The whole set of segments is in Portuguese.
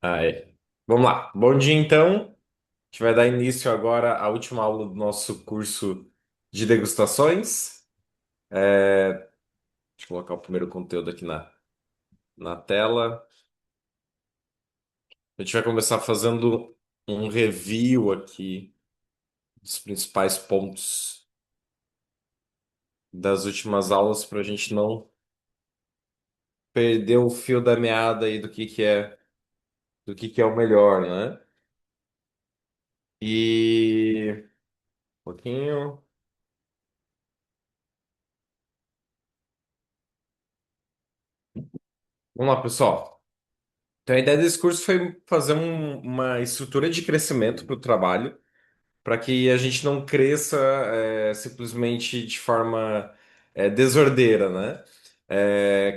É. Vamos lá. Bom dia, então. A gente vai dar início agora à última aula do nosso curso de degustações. Deixa eu colocar o primeiro conteúdo aqui na tela. A gente vai começar fazendo um review aqui dos principais pontos das últimas aulas para a gente não perder o fio da meada aí do que é o melhor, né? Um pouquinho. Vamos lá, pessoal. Então, a ideia desse curso foi fazer uma estrutura de crescimento para o trabalho, para que a gente não cresça simplesmente de forma desordeira, né?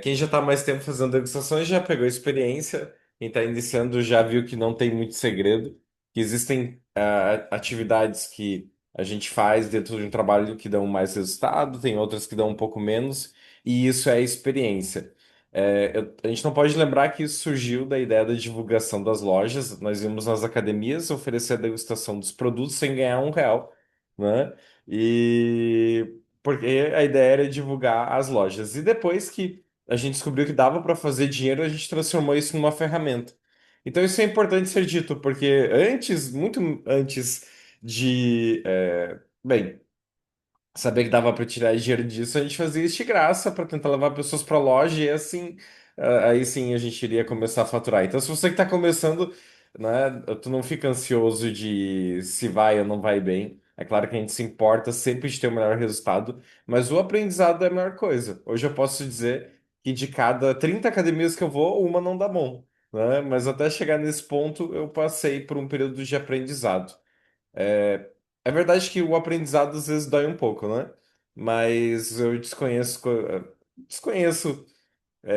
Quem já está mais tempo fazendo degustações já pegou experiência, quem está iniciando já viu que não tem muito segredo, que existem atividades que a gente faz dentro de um trabalho que dão mais resultado, tem outras que dão um pouco menos, e isso é experiência. A gente não pode lembrar que isso surgiu da ideia da divulgação das lojas. Nós íamos nas academias oferecer a degustação dos produtos sem ganhar R$ 1, né? E porque a ideia era divulgar as lojas. E depois que a gente descobriu que dava para fazer dinheiro, a gente transformou isso numa ferramenta. Então isso é importante ser dito, porque antes, muito antes bem, saber que dava para tirar dinheiro disso, a gente fazia isso de graça para tentar levar pessoas para a loja e assim, aí sim a gente iria começar a faturar. Então, se você que está começando, né, tu não fica ansioso de se vai ou não vai bem. É claro que a gente se importa sempre de ter o melhor resultado, mas o aprendizado é a melhor coisa. Hoje eu posso dizer que de cada 30 academias que eu vou, uma não dá bom, né? Mas até chegar nesse ponto, eu passei por um período de aprendizado. É, é verdade que o aprendizado às vezes dói um pouco, né? Mas eu desconheço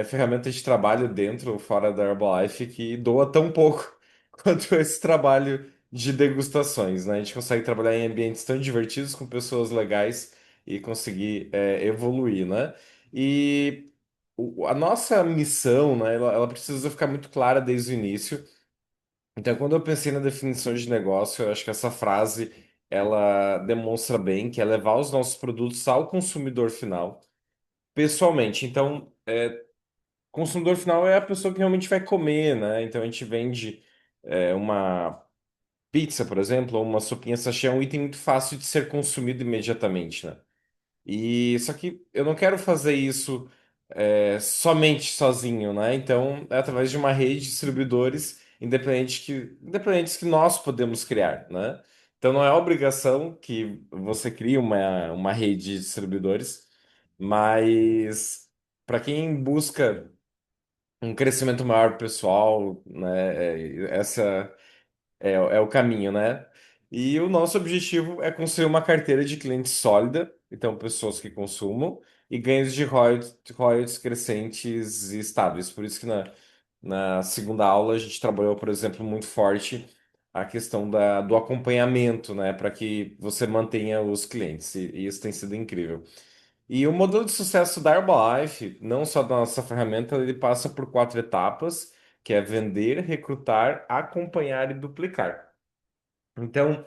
ferramentas de trabalho dentro ou fora da Herbalife que doa tão pouco quanto esse trabalho de degustações, né? A gente consegue trabalhar em ambientes tão divertidos com pessoas legais e conseguir evoluir, né? E a nossa missão, né? Ela precisa ficar muito clara desde o início. Então, quando eu pensei na definição de negócio, eu acho que essa frase ela demonstra bem que é levar os nossos produtos ao consumidor final, pessoalmente. Então, consumidor final é a pessoa que realmente vai comer, né? Então, a gente vende uma pizza, por exemplo, ou uma sopinha sachê, é um item muito fácil de ser consumido imediatamente, né? E só que eu não quero fazer isso somente sozinho, né? Então, é através de uma rede de distribuidores independentes que nós podemos criar, né? Então, não é obrigação que você crie uma rede de distribuidores, mas para quem busca um crescimento maior pessoal, né? Essa é o caminho, né? E o nosso objetivo é construir uma carteira de clientes sólida, então pessoas que consumam, e ganhos de royalties crescentes e estáveis. Por isso que na segunda aula a gente trabalhou, por exemplo, muito forte a questão do acompanhamento, né? Para que você mantenha os clientes. E isso tem sido incrível. E o modelo de sucesso da Herbalife, não só da nossa ferramenta, ele passa por 4 etapas, que é vender, recrutar, acompanhar e duplicar. Então,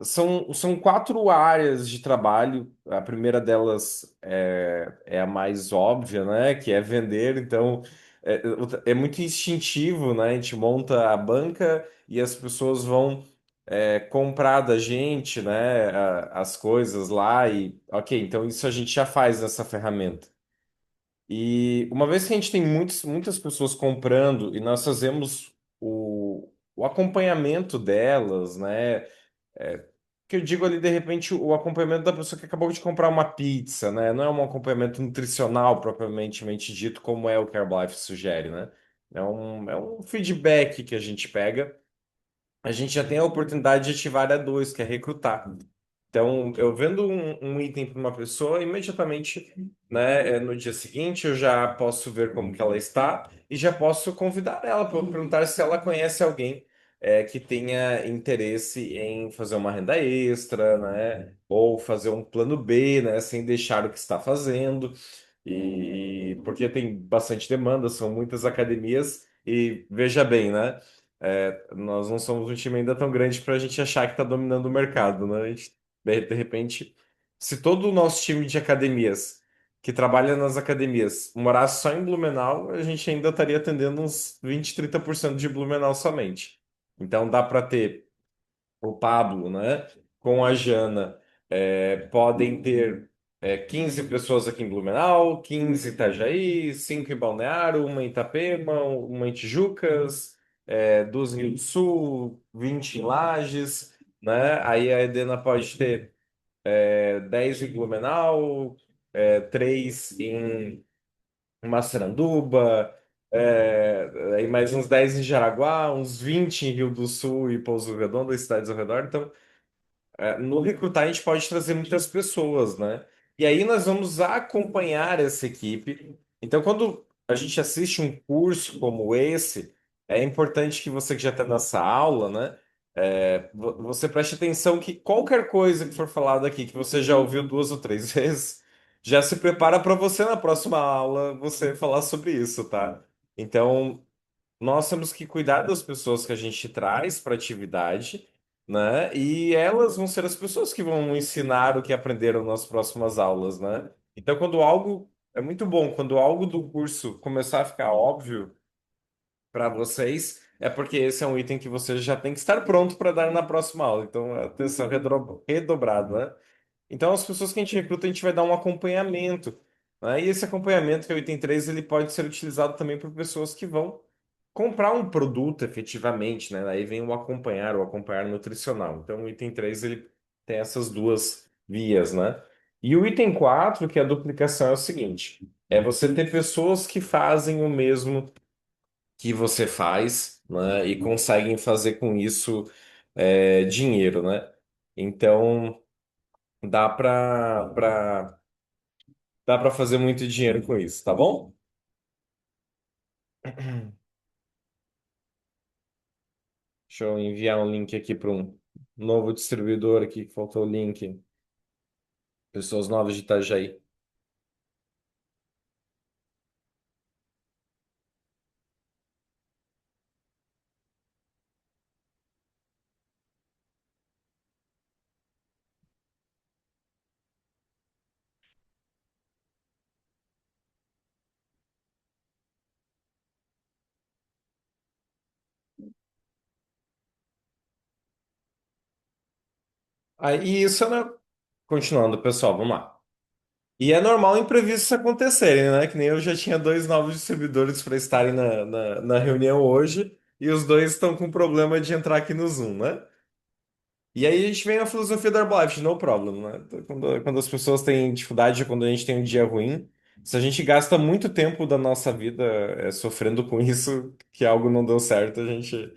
são 4 áreas de trabalho. A primeira delas é a mais óbvia, né? Que é vender. Então, é muito instintivo, né? A gente monta a banca e as pessoas vão comprar da gente, né? As coisas lá e, ok, então isso a gente já faz nessa ferramenta. E uma vez que a gente tem muitas pessoas comprando e nós fazemos o acompanhamento delas, né? Que eu digo ali, de repente, o acompanhamento da pessoa que acabou de comprar uma pizza, né? Não é um acompanhamento nutricional propriamente dito, como é o que a Herbalife sugere, né? É um feedback que a gente pega. A gente já tem a oportunidade de ativar a dois, que é recrutar. Então, eu vendo um item para uma pessoa, imediatamente, né, no dia seguinte, eu já posso ver como que ela está e já posso convidar ela para perguntar se ela conhece alguém que tenha interesse em fazer uma renda extra, né, ou fazer um plano B, né, sem deixar o que está fazendo. E porque tem bastante demanda, são muitas academias E veja bem, né? Nós não somos um time ainda tão grande para a gente achar que está dominando o mercado, né? De repente, se todo o nosso time de academias, que trabalha nas academias, morasse só em Blumenau, a gente ainda estaria atendendo uns 20, 30% de Blumenau somente. Então dá para ter o Pablo, né, com a Jana, podem ter 15 pessoas aqui em Blumenau, 15 em Itajaí, 5 em Balneário, uma em Itapema, uma em Tijucas, duas em Rio do Sul, 20 em Lages, né? Aí a Edena pode ter 10 em Blumenau, 3 em Massaranduba, aí mais uns 10 em Jaraguá, uns 20 em Rio do Sul e Pouso Redondo, as cidades ao redor. Então, no recrutar, a gente pode trazer muitas pessoas, né? E aí nós vamos acompanhar essa equipe. Então, quando a gente assiste um curso como esse, é importante que você que já está nessa aula, né? Você preste atenção que qualquer coisa que for falado aqui, que você já ouviu duas ou três vezes, já se prepara para você na próxima aula você falar sobre isso, tá? Então, nós temos que cuidar das pessoas que a gente traz para a atividade, né? E elas vão ser as pessoas que vão ensinar o que aprenderam nas próximas aulas, né? Então, quando algo é muito bom, quando algo do curso começar a ficar óbvio para vocês, é porque esse é um item que você já tem que estar pronto para dar na próxima aula. Então, atenção redobrada, né? Então, as pessoas que a gente recruta, a gente vai dar um acompanhamento, né? E esse acompanhamento, que é o item 3, ele pode ser utilizado também por pessoas que vão comprar um produto efetivamente, né? Aí vem o acompanhar nutricional. Então, o item 3 ele tem essas duas vias, né? E o item 4 que é a duplicação, é o seguinte: é você ter pessoas que fazem o mesmo que você faz, né? E conseguem fazer com isso dinheiro, né? Então, dá para fazer muito dinheiro com isso, tá bom? Deixa eu enviar um link aqui para um novo distribuidor aqui, que faltou o link. Pessoas novas de Itajaí. Aí isso, né? Continuando, pessoal, vamos lá. E é normal imprevistos acontecerem, né? Que nem eu já tinha dois novos distribuidores para estarem na reunião hoje, e os dois estão com problema de entrar aqui no Zoom, né? E aí a gente vem a filosofia da Herbalife, no problem, né? Então, quando as pessoas têm dificuldade, quando a gente tem um dia ruim, se a gente gasta muito tempo da nossa vida sofrendo com isso, que algo não deu certo, a gente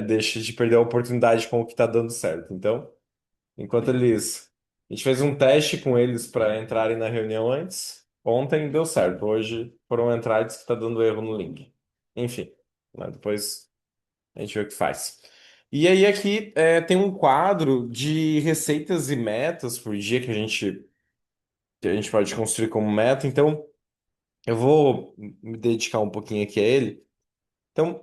deixa de perder a oportunidade com o que está dando certo. Então, enquanto eles. A gente fez um teste com eles para entrarem na reunião antes. Ontem deu certo. Hoje foram entrar e disse que está dando erro no link. Enfim, né? Depois a gente vê o que faz. E aí aqui tem um quadro de receitas e metas por dia que a gente pode construir como meta. Então, eu vou me dedicar um pouquinho aqui a ele. Então,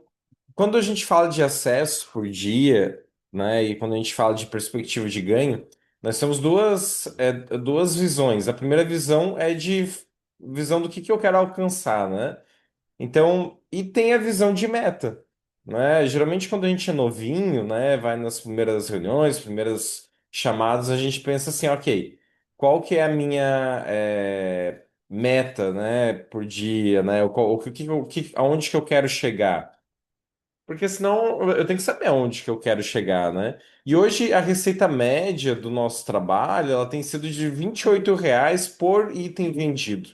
quando a gente fala de acesso por dia, né, e quando a gente fala de perspectiva de ganho, nós temos duas visões. A primeira visão é de visão do que eu quero alcançar, né? Então, e tem a visão de meta, né? Geralmente quando a gente é novinho, né, vai nas primeiras reuniões, primeiras chamadas, a gente pensa assim, ok, qual que é a minha meta, né, por dia, né? Aonde que eu quero chegar? Porque senão eu tenho que saber aonde que eu quero chegar, né? E hoje a receita média do nosso trabalho, ela tem sido de R$ 28 por item vendido.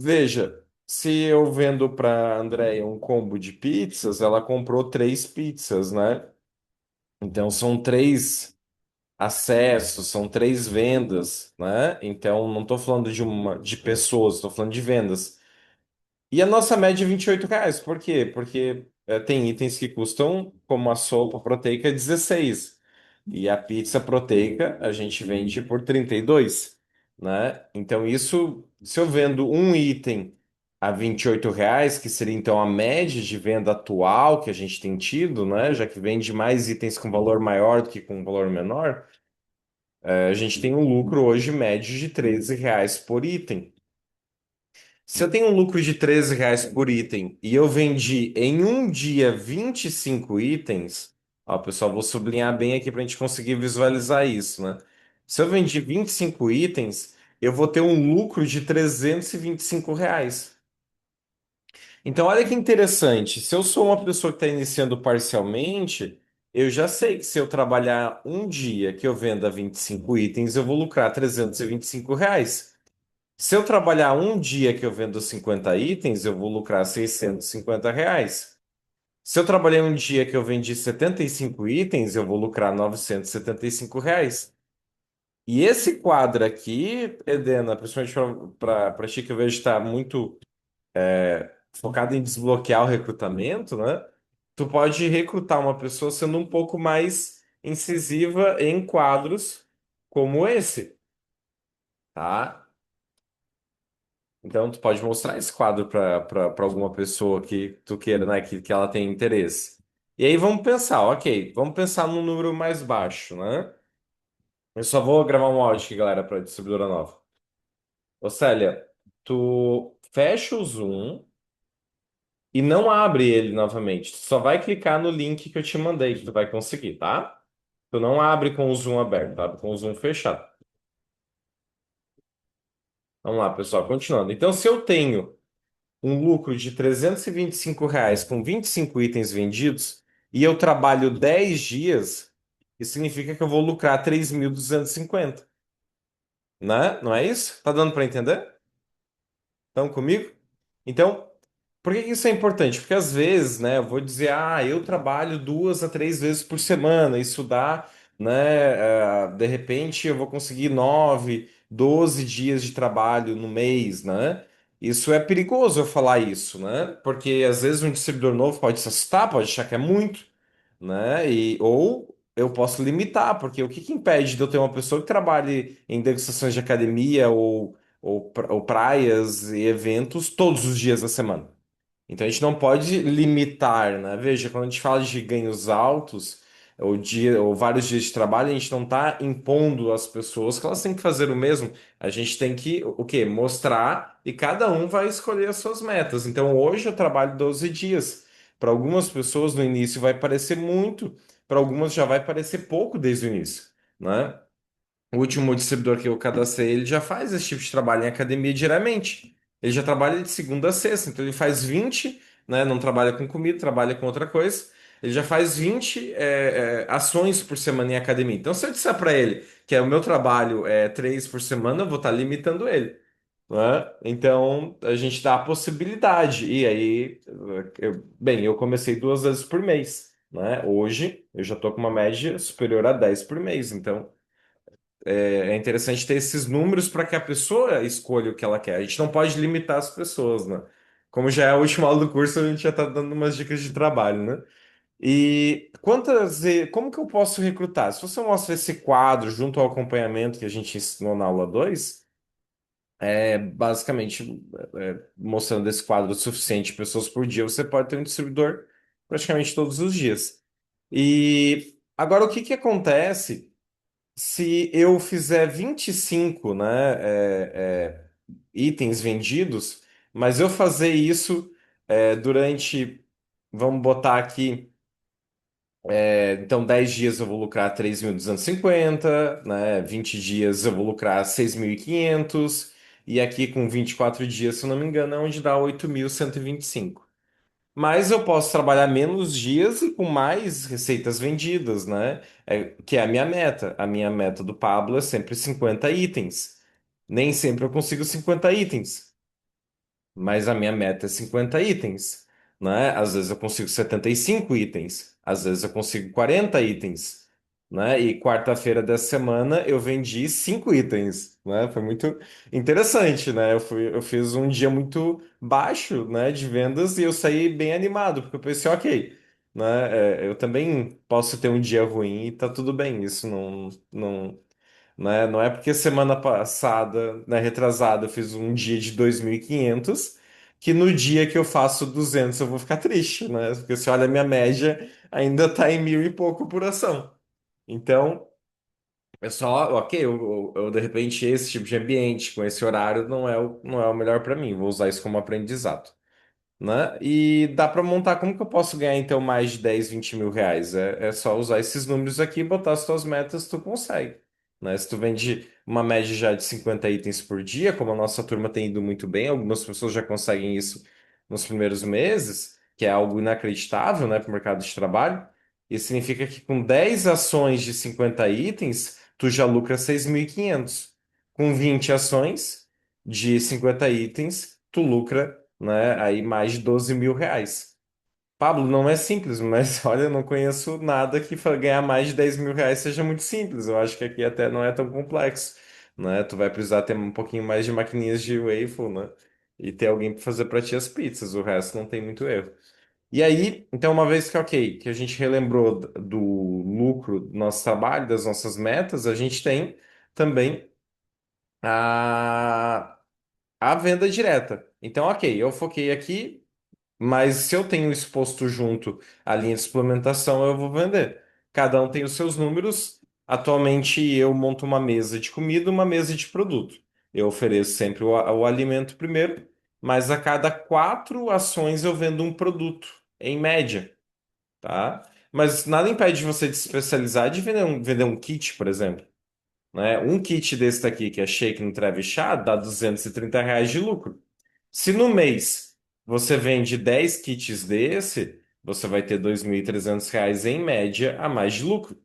Veja, se eu vendo para Andréia um combo de pizzas, ela comprou três pizzas, né? Então são três acessos, são três vendas, né? Então não estou falando de pessoas, estou falando de vendas. E a nossa média é R$ 28. Por quê? Porque tem itens que custam, como a sopa proteica, 16. E a pizza proteica a gente vende por 32, né? Então isso, se eu vendo um item a R$ 28, que seria então a média de venda atual que a gente tem tido, né? Já que vende mais itens com valor maior do que com valor menor, a gente tem um lucro hoje médio de R$ 13 por item. Se eu tenho um lucro de R$ 13 por item e eu vendi em um dia 25 itens, ó, pessoal, vou sublinhar bem aqui para a gente conseguir visualizar isso, né? Se eu vendi 25 itens, eu vou ter um lucro de R$ 325. Então, olha que interessante. Se eu sou uma pessoa que está iniciando parcialmente, eu já sei que se eu trabalhar um dia que eu venda 25 itens, eu vou lucrar R$ 325. Se eu trabalhar um dia que eu vendo 50 itens, eu vou lucrar R$ 650. Se eu trabalhei um dia que eu vendi 75 itens, eu vou lucrar R$ 975. E esse quadro aqui, Edena, principalmente para ti que eu vejo está muito focado em desbloquear o recrutamento, né? Tu pode recrutar uma pessoa sendo um pouco mais incisiva em quadros como esse, tá? Então, tu pode mostrar esse quadro para alguma pessoa que tu queira, né? Que ela tenha interesse. E aí vamos pensar, ok, vamos pensar num número mais baixo, né? Eu só vou gravar um áudio aqui, galera, para distribuidora nova. Ô, Célia, tu fecha o Zoom e não abre ele novamente. Tu só vai clicar no link que eu te mandei, que tu vai conseguir, tá? Tu não abre com o Zoom aberto, abre com o Zoom fechado. Vamos lá, pessoal, continuando. Então, se eu tenho um lucro de R$ 325 com 25 itens vendidos e eu trabalho 10 dias, isso significa que eu vou lucrar 3.250, né? Não é isso? Tá dando para entender? Estão comigo? Então, por que que isso é importante? Porque às vezes, né, eu vou dizer, eu trabalho 2 a 3 vezes por semana, isso dá, né, de repente eu vou conseguir 9, 12 dias de trabalho no mês, né? Isso é perigoso eu falar isso, né? Porque às vezes um distribuidor novo pode se assustar, pode achar que é muito, né? Ou eu posso limitar, porque o que que impede de eu ter uma pessoa que trabalhe em degustações de academia ou praias e eventos todos os dias da semana? Então a gente não pode limitar, né? Veja, quando a gente fala de ganhos altos, ou vários dias de trabalho, a gente não está impondo às pessoas que elas têm que fazer o mesmo. A gente tem que, o quê? Mostrar e cada um vai escolher as suas metas. Então hoje eu trabalho 12 dias. Para algumas pessoas no início vai parecer muito, para algumas já vai parecer pouco desde o início, né? O último distribuidor que eu cadastrei, ele já faz esse tipo de trabalho em academia diariamente. Ele já trabalha de segunda a sexta, então ele faz 20, né? Não trabalha com comida, trabalha com outra coisa. Ele já faz 20 ações por semana em academia. Então, se eu disser para ele que o meu trabalho é 3 por semana, eu vou estar limitando ele, né? Então, a gente dá a possibilidade. E aí, eu comecei 2 vezes por mês, né? Hoje, eu já estou com uma média superior a 10 por mês. Então, é interessante ter esses números para que a pessoa escolha o que ela quer. A gente não pode limitar as pessoas, né? Como já é a última aula do curso, a gente já está dando umas dicas de trabalho, né? E como que eu posso recrutar? Se você mostra esse quadro junto ao acompanhamento que a gente ensinou na aula 2, basicamente mostrando esse quadro suficiente de pessoas por dia, você pode ter um distribuidor praticamente todos os dias. E agora o que que acontece? Se eu fizer 25, né, itens vendidos, mas eu fazer isso durante, vamos botar aqui, então 10 dias eu vou lucrar 3.250, né, 20 dias eu vou lucrar 6.500 e aqui com 24 dias, se eu não me engano, é onde dá 8.125. Mas eu posso trabalhar menos dias e com mais receitas vendidas, né? Que é a minha meta. A minha meta do Pablo é sempre 50 itens. Nem sempre eu consigo 50 itens, mas a minha meta é 50 itens, né? Às vezes eu consigo 75 itens, às vezes eu consigo 40 itens, né? E quarta-feira dessa semana eu vendi 5 itens, né? Foi muito interessante, né? Eu fiz um dia muito baixo, né, de vendas e eu saí bem animado, porque eu pensei, ok, né? Eu também posso ter um dia ruim e tá tudo bem, isso não, né? Não é porque semana passada, né, retrasada, eu fiz um dia de 2.500 que no dia que eu faço 200 eu vou ficar triste, né? Porque se olha a minha média, ainda tá em 1.000 e pouco por ação. Então, é só, ok, de repente esse tipo de ambiente, com esse horário, não é o melhor para mim. Vou usar isso como aprendizado, né? E dá para montar como que eu posso ganhar então mais de 10, 20 mil reais? É só usar esses números aqui e botar as tuas metas, tu consegue, né? Se tu vende uma média já de 50 itens por dia, como a nossa turma tem ido muito bem, algumas pessoas já conseguem isso nos primeiros meses, que é algo inacreditável, né, para o mercado de trabalho. Isso significa que com 10 ações de 50 itens, tu já lucra 6.500. Com 20 ações de 50 itens, tu lucra, né? Aí mais de 12 mil reais. Pablo, não é simples, mas olha, eu não conheço nada que ganhar mais de 10 mil reais seja muito simples. Eu acho que aqui até não é tão complexo, né? Tu vai precisar ter um pouquinho mais de maquininhas de waffle, né? E ter alguém para fazer para ti as pizzas, o resto não tem muito erro. E aí, então, uma vez que, ok, que a gente relembrou do lucro do nosso trabalho, das nossas metas, a gente tem também a a venda direta. Então, ok, eu foquei aqui, mas se eu tenho exposto junto a linha de suplementação, eu vou vender. Cada um tem os seus números. Atualmente, eu monto uma mesa de comida, uma mesa de produto. Eu ofereço sempre o alimento primeiro, mas a cada 4 ações eu vendo um produto, em média, tá? Mas nada impede você de se especializar de vender um kit, por exemplo, né? Um kit desse daqui, que é shake Nutreve chá, dá R$ 230 de lucro. Se no mês você vende 10 kits desse, você vai ter R$ 2.300 em média a mais de lucro.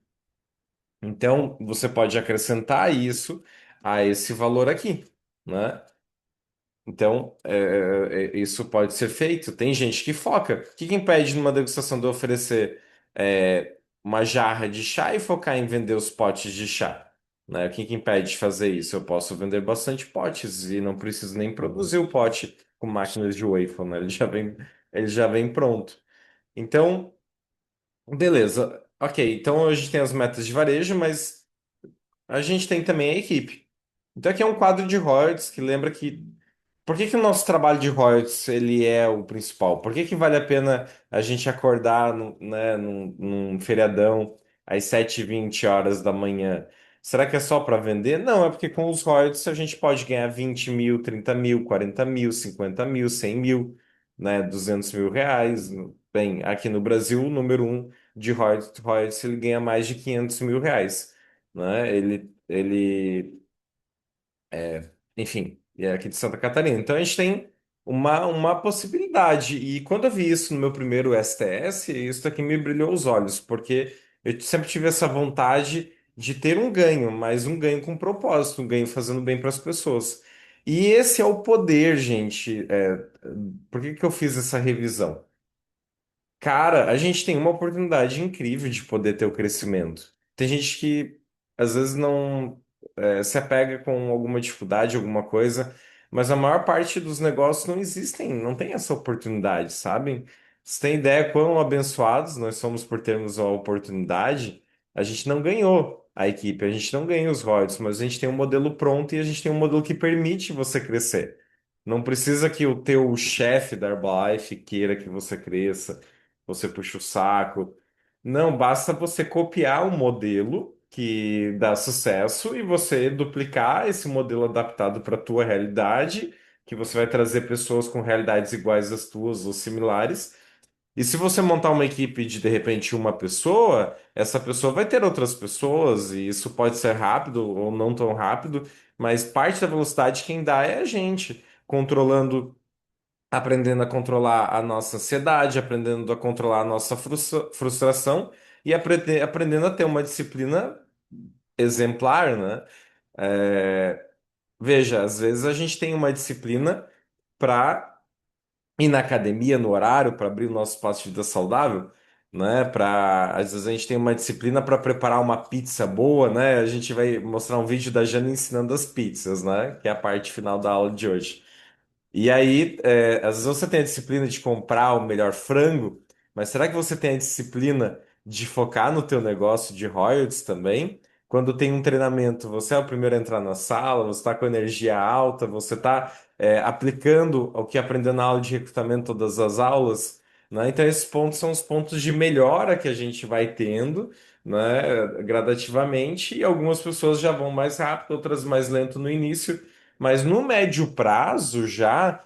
Então, você pode acrescentar isso a esse valor aqui, né? Então, isso pode ser feito. Tem gente que foca. O que que impede numa degustação de eu oferecer uma jarra de chá e focar em vender os potes de chá? Né? O que que impede de fazer isso? Eu posso vender bastante potes e não preciso nem produzir o pote com máquinas de waffle, né? Ele já vem pronto. Então, beleza. Ok, então a gente tem as metas de varejo, mas a gente tem também a equipe. Então aqui é um quadro de royalties que lembra que por que que o nosso trabalho de royalties ele é o principal? Por que que vale a pena a gente acordar né, num feriadão às 7h20 da manhã? Será que é só para vender? Não, é porque com os royalties a gente pode ganhar 20 mil, 30 mil, 40 mil, 50 mil, 100 mil, né, 200 mil reais. Bem, aqui no Brasil, o número um de royalties ele ganha mais de 500 mil reais, né? Enfim, é aqui de Santa Catarina. Então a gente tem uma possibilidade. E quando eu vi isso no meu primeiro STS, isso aqui me brilhou os olhos, porque eu sempre tive essa vontade de ter um ganho, mas um ganho com propósito, um ganho fazendo bem para as pessoas. E esse é o poder, gente. Por que que eu fiz essa revisão? Cara, a gente tem uma oportunidade incrível de poder ter o crescimento. Tem gente que às vezes não se apega com alguma dificuldade, alguma coisa, mas a maior parte dos negócios não existem, não tem essa oportunidade, sabe? Você tem ideia quão abençoados nós somos por termos a oportunidade? A gente não ganhou a equipe, a gente não ganha os royalties, mas a gente tem um modelo pronto e a gente tem um modelo que permite você crescer. Não precisa que o teu chefe da Herbalife queira que você cresça, você puxa o saco. Não, basta você copiar um modelo que dá sucesso e você duplicar esse modelo adaptado para a tua realidade, que você vai trazer pessoas com realidades iguais às tuas ou similares. E se você montar uma equipe de repente uma pessoa, essa pessoa vai ter outras pessoas, e isso pode ser rápido ou não tão rápido, mas parte da velocidade quem dá é a gente, controlando, aprendendo a controlar a nossa ansiedade, aprendendo a controlar a nossa frustração e aprendendo a ter uma disciplina exemplar, né? É, veja, às vezes a gente tem uma disciplina para ir na academia no horário, para abrir o nosso espaço de vida saudável, né? Às vezes a gente tem uma disciplina para preparar uma pizza boa, né? A gente vai mostrar um vídeo da Jana ensinando as pizzas, né? Que é a parte final da aula de hoje. E aí, às vezes você tem a disciplina de comprar o melhor frango, mas será que você tem a disciplina de focar no teu negócio de royalties também? quando tem um treinamento, você é o primeiro a entrar na sala, você está com energia alta, você está aplicando o que aprendeu na aula de recrutamento todas as aulas, né? Então, esses pontos são os pontos de melhora que a gente vai tendo, né, gradativamente, e algumas pessoas já vão mais rápido, outras mais lento no início, mas no médio prazo já.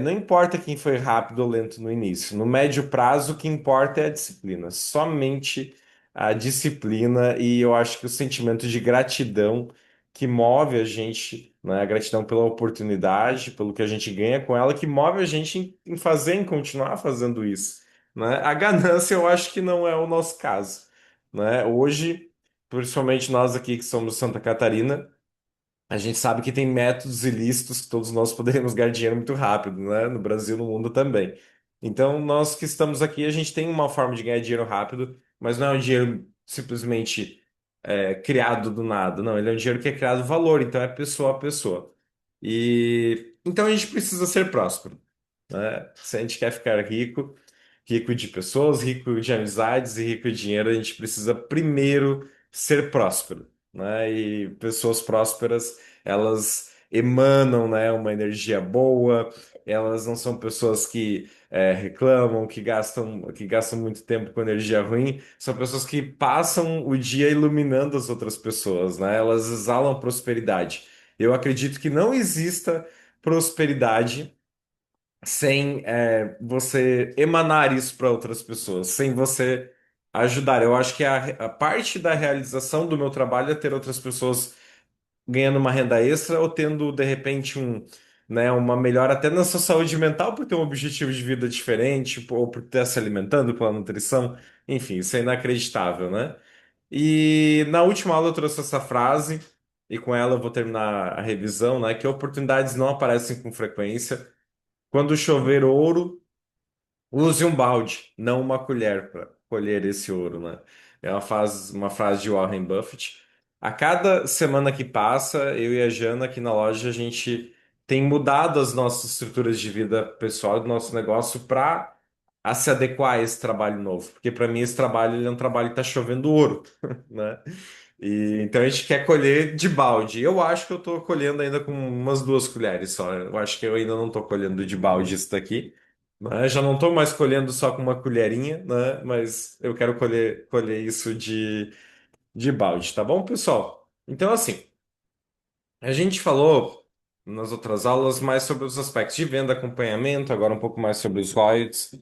Não importa quem foi rápido ou lento no início. No médio prazo, o que importa é a disciplina. Somente a disciplina e eu acho que o sentimento de gratidão que move a gente, né? A gratidão pela oportunidade, pelo que a gente ganha com ela, que move a gente em fazer, em continuar fazendo isso, né? A ganância, eu acho que não é o nosso caso, né? Hoje, principalmente nós aqui que somos de Santa Catarina, a gente sabe que tem métodos ilícitos que todos nós poderíamos ganhar dinheiro muito rápido, né? No Brasil, no mundo também. Então, nós que estamos aqui, a gente tem uma forma de ganhar dinheiro rápido, mas não é um dinheiro simplesmente criado do nada. Não, ele é um dinheiro que é criado valor, então é pessoa a pessoa. E então a gente precisa ser próspero, né? Se a gente quer ficar rico, rico de pessoas, rico de amizades e rico de dinheiro, a gente precisa primeiro ser próspero, né? E pessoas prósperas, elas emanam, né, uma energia boa, elas não são pessoas que reclamam, que gastam muito tempo com energia ruim, são pessoas que passam o dia iluminando as outras pessoas, né? Elas exalam prosperidade. Eu acredito que não exista prosperidade sem você emanar isso para outras pessoas, sem você ajudar. Eu acho que a parte da realização do meu trabalho é ter outras pessoas ganhando uma renda extra ou tendo, de repente, uma melhora até na sua saúde mental por ter um objetivo de vida diferente, ou por estar se alimentando pela nutrição. Enfim, isso é inacreditável, né? E na última aula eu trouxe essa frase, e com ela eu vou terminar a revisão, né? Que oportunidades não aparecem com frequência. Quando chover ouro, use um balde, não uma colher para colher esse ouro, né? É uma frase de Warren Buffett. A cada semana que passa, eu e a Jana aqui na loja, a gente tem mudado as nossas estruturas de vida pessoal do nosso negócio para se adequar a esse trabalho novo. Porque para mim esse trabalho ele é um trabalho que está chovendo ouro, né? E então a gente quer colher de balde. Eu acho que eu estou colhendo ainda com umas 2 colheres só. Eu acho que eu ainda não estou colhendo de balde isso daqui. Né? Já não estou mais colhendo só com uma colherinha, né? Mas eu quero colher isso de balde, tá bom, pessoal? Então, assim, a gente falou nas outras aulas mais sobre os aspectos de venda, acompanhamento, agora um pouco mais sobre os royalties.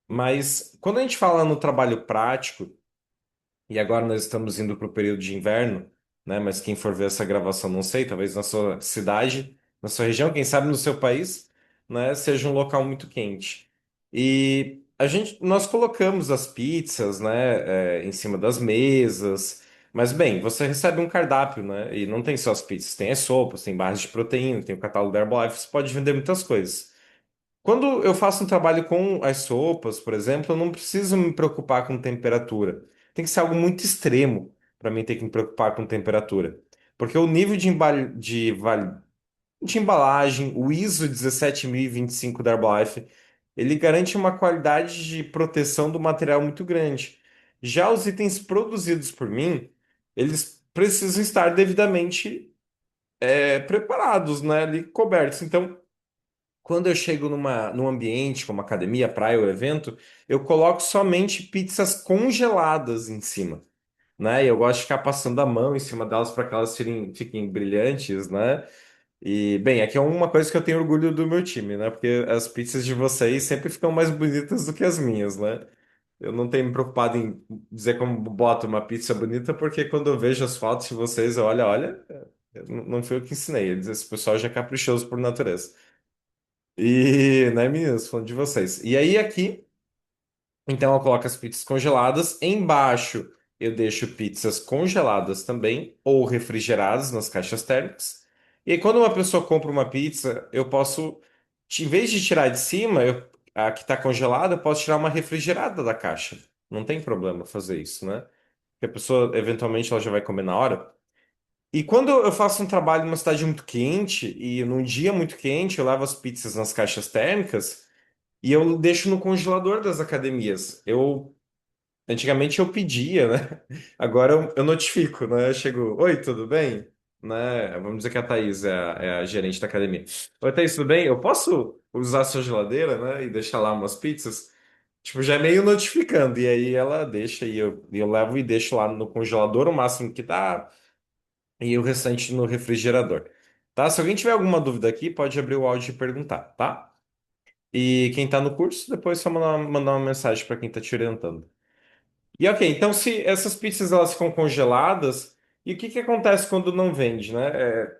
Mas quando a gente fala no trabalho prático, e agora nós estamos indo para o período de inverno, né? Mas quem for ver essa gravação, não sei, talvez na sua cidade, na sua região, quem sabe no seu país, né? Seja um local muito quente. E nós colocamos as pizzas, né? Em cima das mesas. Mas bem, você recebe um cardápio, né? E não tem só as pizzas, tem as sopas, tem barras de proteína, tem o catálogo da Herbalife, você pode vender muitas coisas. Quando eu faço um trabalho com as sopas, por exemplo, eu não preciso me preocupar com temperatura. Tem que ser algo muito extremo para mim ter que me preocupar com temperatura. Porque o nível de embalagem, o ISO 17025 da Herbalife, ele garante uma qualidade de proteção do material muito grande. Já os itens produzidos por mim, eles precisam estar devidamente preparados, né, ali cobertos. Então, quando eu chego num ambiente como academia, praia ou evento, eu coloco somente pizzas congeladas em cima, né? E eu gosto de ficar passando a mão em cima delas para que elas fiquem brilhantes, né? E, bem, aqui é uma coisa que eu tenho orgulho do meu time, né? Porque as pizzas de vocês sempre ficam mais bonitas do que as minhas, né? Eu não tenho me preocupado em dizer como boto uma pizza bonita, porque quando eu vejo as fotos de vocês, eu olho, olha, não foi eu que ensinei. Esse pessoal já é caprichoso por natureza. E, né, meninas, falando de vocês. E aí aqui, então eu coloco as pizzas congeladas. Embaixo eu deixo pizzas congeladas também, ou refrigeradas nas caixas térmicas. E aí, quando uma pessoa compra uma pizza, eu posso, em vez de tirar de cima, a que está congelada, eu posso tirar uma refrigerada da caixa. Não tem problema fazer isso, né? Porque a pessoa, eventualmente, ela já vai comer na hora. E quando eu faço um trabalho numa cidade muito quente, e num dia muito quente, eu levo as pizzas nas caixas térmicas. E eu deixo no congelador das academias. Eu Antigamente eu pedia, né? Agora eu notifico, né? Eu chego, oi, tudo bem? Né? Vamos dizer que a Thaís é a gerente da academia. Oi, Thaís, tudo bem? Eu posso usar a sua geladeira, né? E deixar lá umas pizzas? Tipo, já é meio notificando. E aí ela deixa e eu levo e deixo lá no congelador o máximo que dá e o restante no refrigerador. Tá? Se alguém tiver alguma dúvida aqui, pode abrir o áudio e perguntar, tá? E quem tá no curso, depois só mandar uma mensagem para quem tá te orientando. E ok, então se essas pizzas elas ficam congeladas, e o que que acontece quando não vende, né?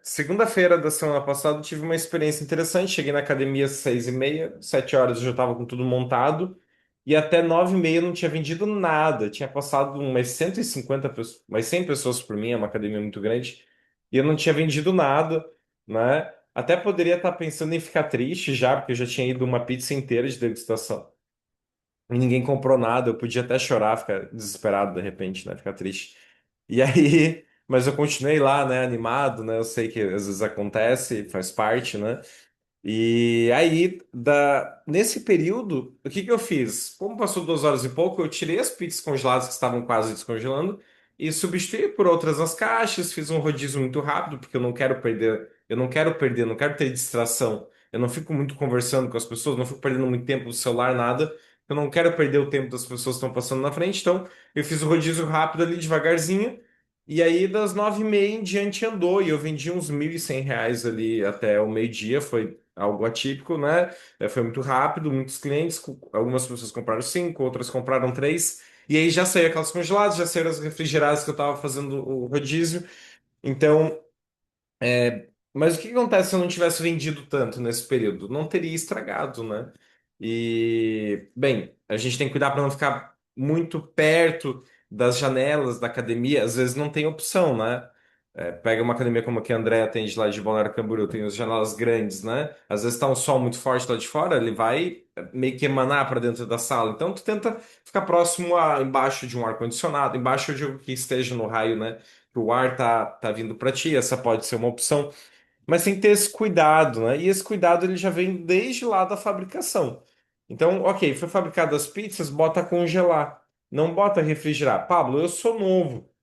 Segunda-feira da semana passada eu tive uma experiência interessante. Cheguei na academia às 6h30, 7 horas eu já estava com tudo montado, e até 9h30 eu não tinha vendido nada. Tinha passado umas 150 pessoas, umas 100 pessoas por mim, é uma academia muito grande, e eu não tinha vendido nada, né? Até poderia estar pensando em ficar triste já, porque eu já tinha ido uma pizza inteira de degustação. E ninguém comprou nada, eu podia até chorar, ficar desesperado de repente, né? Ficar triste. E aí, mas eu continuei lá, né? Animado, né? Eu sei que às vezes acontece, faz parte, né? E aí, nesse período, o que que eu fiz? Como passou 2 horas e pouco, eu tirei as pizzas congeladas que estavam quase descongelando e substituí por outras nas caixas. Fiz um rodízio muito rápido, porque eu não quero ter distração. Eu não fico muito conversando com as pessoas, não fico perdendo muito tempo no celular, nada. Eu não quero perder o tempo das pessoas que estão passando na frente. Então, eu fiz o rodízio rápido ali, devagarzinho. E aí, das 9h30 em diante andou, e eu vendi uns R$ 1.100 ali até o meio-dia. Foi algo atípico, né? Foi muito rápido, muitos clientes, algumas pessoas compraram cinco, outras compraram três, e aí já saiu aquelas congeladas, já saíram as refrigeradas que eu estava fazendo o rodízio. Então, mas o que acontece se eu não tivesse vendido tanto nesse período? Não teria estragado, né? E, bem, a gente tem que cuidar para não ficar muito perto das janelas da academia. Às vezes não tem opção, né? Pega uma academia como a que a André atende lá de Balneário Camboriú, tem as janelas grandes, né? Às vezes está um sol muito forte lá de fora, ele vai meio que emanar para dentro da sala. Então, tu tenta ficar próximo embaixo de um ar-condicionado, embaixo eu digo que esteja no raio, né? Que o ar tá vindo para ti, essa pode ser uma opção. Mas tem que ter esse cuidado, né? E esse cuidado ele já vem desde lá da fabricação. Então, ok, foi fabricado as pizzas, bota a congelar. Não bota a refrigerar. Pablo, eu sou novo.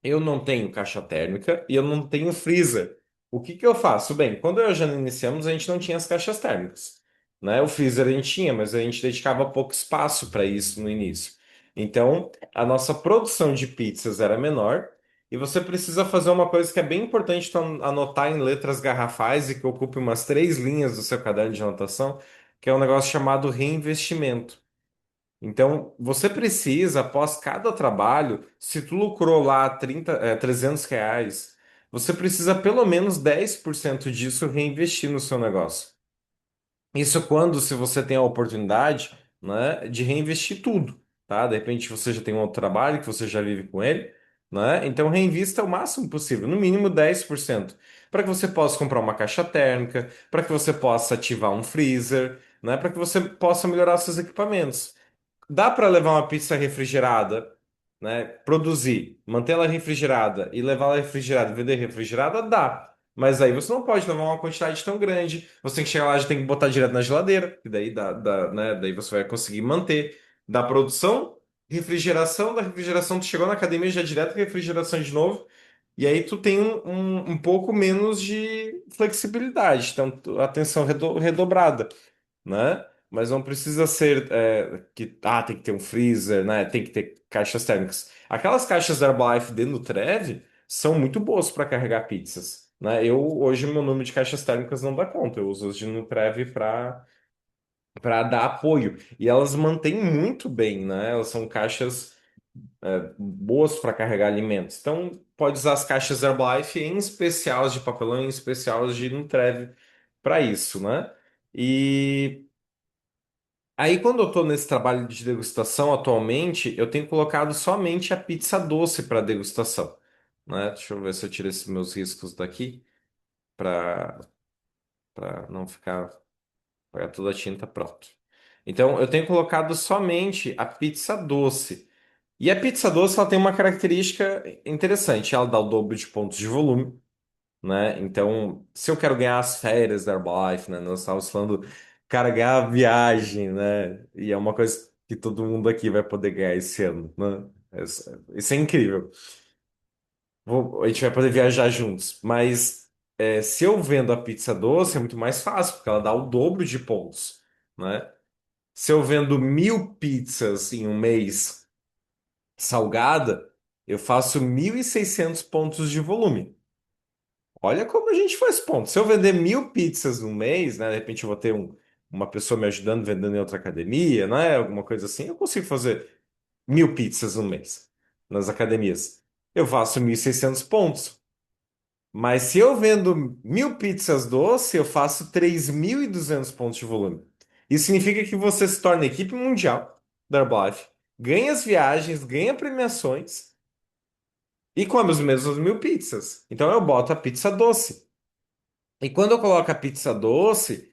Eu não tenho caixa térmica e eu não tenho freezer. O que que eu faço? Bem, quando eu já iniciamos, a gente não tinha as caixas térmicas, né? O freezer a gente tinha, mas a gente dedicava pouco espaço para isso no início. Então, a nossa produção de pizzas era menor e você precisa fazer uma coisa que é bem importante tu anotar em letras garrafais e que ocupe umas 3 linhas do seu caderno de anotação, que é um negócio chamado reinvestimento. Então, você precisa, após cada trabalho, se tu lucrou lá 300 reais, você precisa pelo menos 10% disso reinvestir no seu negócio. Isso quando, se você tem a oportunidade, né, de reinvestir tudo, tá? De repente você já tem um outro trabalho que você já vive com ele, né? Então reinvista o máximo possível, no mínimo 10%, para que você possa comprar uma caixa térmica, para que você possa ativar um freezer, né? Para que você possa melhorar seus equipamentos. Dá para levar uma pizza refrigerada, né? Produzir, mantê-la refrigerada e levá-la refrigerada e vender refrigerada? Dá. Mas aí você não pode levar uma quantidade tão grande. Você tem que chegar lá, já tem que botar direto na geladeira, e daí né? Daí você vai conseguir manter. Da produção, refrigeração, da refrigeração, tu chegou na academia já direto refrigeração de novo. E aí tu tem um pouco menos de flexibilidade, então atenção redobrada, né? Mas não precisa ser que tem que ter um freezer, né? Tem que ter caixas térmicas. Aquelas caixas da Herbalife de Nutrev são muito boas para carregar pizzas, né? Eu hoje meu número de caixas térmicas não dá conta. Eu uso as de Nutrev para dar apoio e elas mantêm muito bem, né? Elas são caixas boas para carregar alimentos. Então pode usar as caixas Herbalife, em especial as de papelão, em especial as de Nutrev para isso, né? E aí, quando eu estou nesse trabalho de degustação atualmente, eu tenho colocado somente a pizza doce para degustação, né? Deixa eu ver se eu tiro esses meus riscos daqui para não ficar toda a tinta pronto. Então, eu tenho colocado somente a pizza doce. E a pizza doce ela tem uma característica interessante. Ela dá o dobro de pontos de volume, né? Então, se eu quero ganhar as férias da Herbalife, né? Nós estávamos falando, cara, ganhar a viagem, né? E é uma coisa. que todo mundo aqui vai poder ganhar esse ano, né? Isso é incrível. A gente vai poder viajar juntos. Mas se eu vendo a pizza doce, é muito mais fácil, porque ela dá o dobro de pontos, né? Se eu vendo 1.000 pizzas em um mês salgada, eu faço 1.600 pontos de volume. Olha como a gente faz pontos. Se eu vender 1.000 pizzas no mês, né? De repente eu vou ter uma pessoa me ajudando vendendo em outra academia, né? Alguma coisa assim, eu consigo fazer 1.000 pizzas no mês nas academias. Eu faço 1.600 pontos. Mas se eu vendo 1.000 pizzas doce, eu faço 3.200 pontos de volume. Isso significa que você se torna equipe mundial da Herbalife, ganha as viagens, ganha premiações e come as mesmas 1.000 pizzas. Então eu boto a pizza doce. E quando eu coloco a pizza doce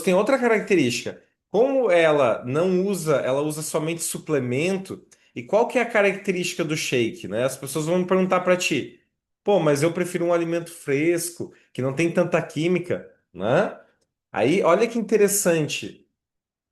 tem outra característica. Como ela não usa, ela usa somente suplemento. E qual que é a característica do shake, né? As pessoas vão me perguntar para ti, pô, mas eu prefiro um alimento fresco, que não tem tanta química, né? Aí, olha que interessante.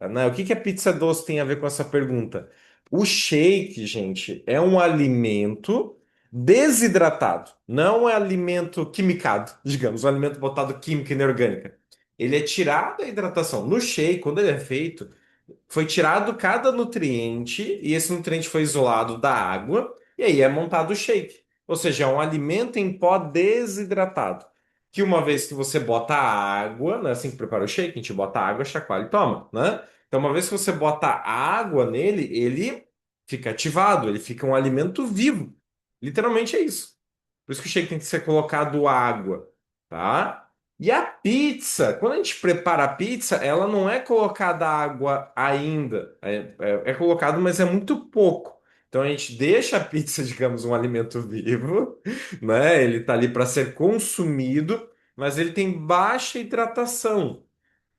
Né? O que que a pizza doce tem a ver com essa pergunta? O shake, gente, é um alimento desidratado, não é alimento quimicado, digamos, um alimento botado química inorgânica. Ele é tirado a hidratação. No shake, quando ele é feito, foi tirado cada nutriente e esse nutriente foi isolado da água e aí é montado o shake. Ou seja, é um alimento em pó desidratado. Que uma vez que você bota a água, né, assim que prepara o shake, a gente bota a água, chacoalha e toma, né? Então, uma vez que você bota água nele, ele fica ativado, ele fica um alimento vivo. Literalmente é isso. Por isso que o shake tem que ser colocado água, tá? E a pizza, quando a gente prepara a pizza, ela não é colocada água ainda. É colocado, mas é muito pouco. Então a gente deixa a pizza, digamos, um alimento vivo, né? Ele está ali para ser consumido, mas ele tem baixa hidratação.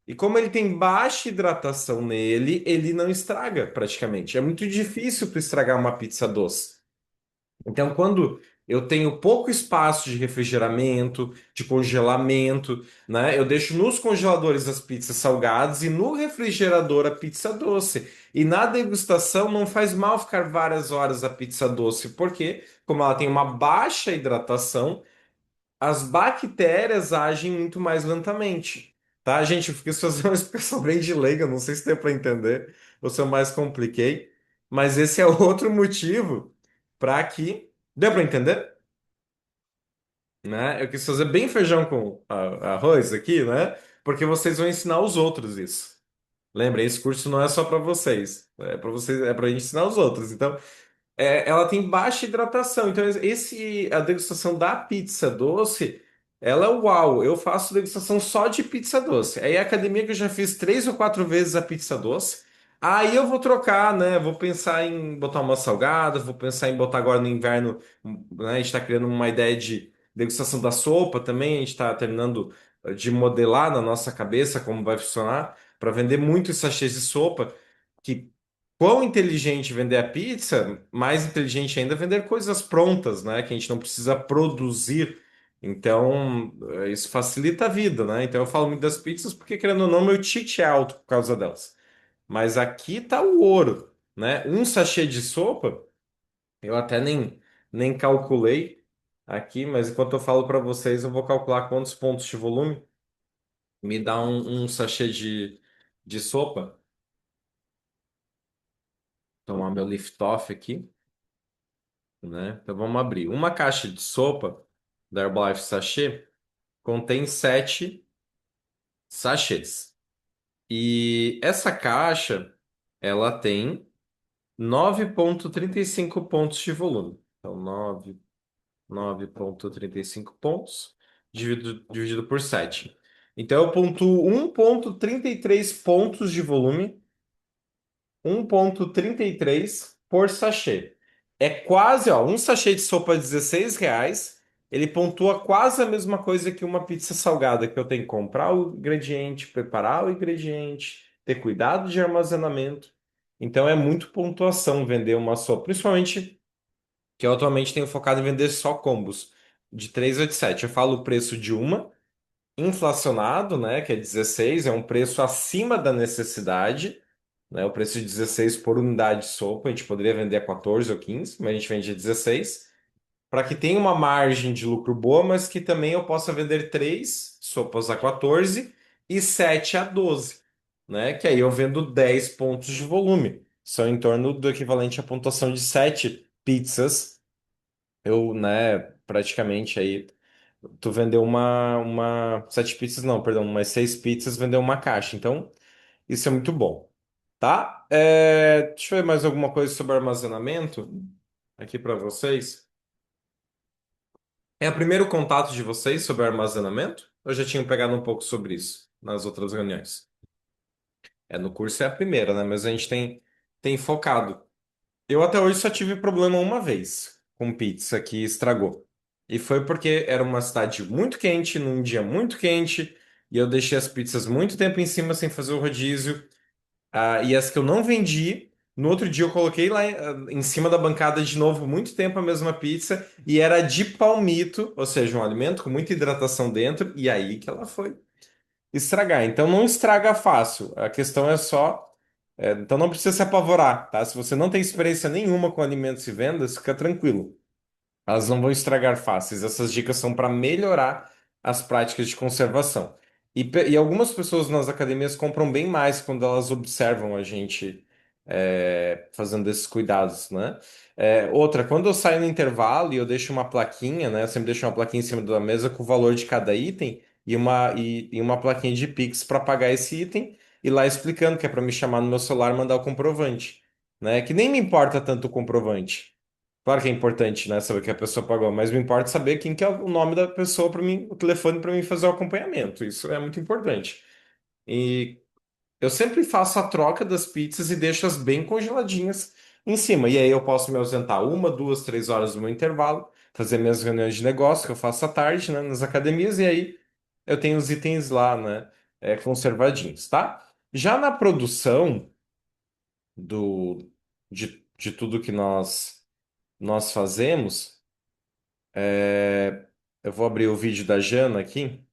E como ele tem baixa hidratação nele, ele não estraga praticamente. É muito difícil para estragar uma pizza doce. Então, quando eu tenho pouco espaço de refrigeramento, de congelamento, né? Eu deixo nos congeladores as pizzas salgadas e no refrigerador a pizza doce. E na degustação não faz mal ficar várias horas a pizza doce, porque, como ela tem uma baixa hidratação, as bactérias agem muito mais lentamente. Tá, gente? Eu quis fazer uma explicação bem de leiga, não sei se deu para entender ou se eu mais compliquei, mas esse é outro motivo para que. Deu para entender? Né? Eu quis fazer bem feijão com arroz aqui, né? Porque vocês vão ensinar os outros isso. Lembrem, esse curso não é só para vocês, é para ensinar os outros. Então, ela tem baixa hidratação. Então, a degustação da pizza doce, ela é uau. Eu faço degustação só de pizza doce. Aí a academia que eu já fiz 3 ou 4 vezes a pizza doce. Aí eu vou trocar, né? Vou pensar em botar uma salgada, vou pensar em botar agora no inverno, né? A gente está criando uma ideia de degustação da sopa também. A gente está terminando de modelar na nossa cabeça como vai funcionar para vender muitos sachês de sopa. Que quão inteligente vender a pizza, mais inteligente ainda vender coisas prontas, né? Que a gente não precisa produzir. Então, isso facilita a vida, né? Então, eu falo muito das pizzas porque, querendo ou não, meu ticket é alto por causa delas. Mas aqui tá o ouro, né? Um sachê de sopa, eu até nem calculei aqui, mas enquanto eu falo para vocês, eu vou calcular quantos pontos de volume me dá um sachê de sopa. Tomar meu lift-off aqui. Né? Então vamos abrir. Uma caixa de sopa da Herbalife Sachê contém 7 sachês. E essa caixa, ela tem 9,35 pontos de volume. Então, 9,35 pontos dividido por 7. Então, eu pontuo 1,33 pontos de volume, 1,33 por sachê. É quase, ó, um sachê de sopa R$ 16, ele pontua quase a mesma coisa que uma pizza salgada, que eu tenho que comprar o ingrediente, preparar o ingrediente, ter cuidado de armazenamento. Então é muito pontuação vender uma sopa, principalmente que eu atualmente tenho focado em vender só combos, de 3 ou de 7. Eu falo o preço de uma, inflacionado, né, que é 16, é um preço acima da necessidade, né? O preço de 16 por unidade de sopa, a gente poderia vender a 14 ou 15, mas a gente vende a 16, para que tenha uma margem de lucro boa, mas que também eu possa vender 3 sopas a 14 e 7 a 12, né? Que aí eu vendo 10 pontos de volume. São em torno do equivalente à pontuação de 7 pizzas. Eu, né, praticamente aí, tu vendeu uma 7 pizzas, não, perdão, umas 6 pizzas, vendeu uma caixa. Então, isso é muito bom, tá? Deixa eu ver mais alguma coisa sobre armazenamento aqui para vocês. É o primeiro contato de vocês sobre armazenamento? Ou já tinham pegado um pouco sobre isso nas outras reuniões? No curso é a primeira, né? Mas a gente tem focado. Eu até hoje só tive problema uma vez com pizza que estragou. E foi porque era uma cidade muito quente, num dia muito quente, e eu deixei as pizzas muito tempo em cima sem fazer o rodízio. E as que eu não vendi, no outro dia eu coloquei lá em cima da bancada de novo muito tempo a mesma pizza, e era de palmito, ou seja, um alimento com muita hidratação dentro, e aí que ela foi estragar. Então não estraga fácil, a questão é só. Então não precisa se apavorar, tá? Se você não tem experiência nenhuma com alimentos e vendas, fica tranquilo. Elas não vão estragar fáceis. Essas dicas são para melhorar as práticas de conservação. E algumas pessoas nas academias compram bem mais quando elas observam a gente fazendo esses cuidados, né? Outra, quando eu saio no intervalo e eu deixo uma plaquinha, né? Eu sempre deixo uma plaquinha em cima da mesa com o valor de cada item e uma plaquinha de Pix para pagar esse item e lá explicando que é para me chamar no meu celular e mandar o comprovante, né? Que nem me importa tanto o comprovante. Claro que é importante, né, saber que a pessoa pagou, mas me importa saber quem que é o nome da pessoa para mim, o telefone para mim fazer o acompanhamento. Isso é muito importante. E eu sempre faço a troca das pizzas e deixo-as bem congeladinhas em cima. E aí eu posso me ausentar 1, 2, 3 horas do meu intervalo, fazer minhas reuniões de negócio que eu faço à tarde, né, nas academias, e aí eu tenho os itens lá, né, conservadinhos, tá? Já na produção de tudo que nós fazemos. Eu vou abrir o vídeo da Jana aqui.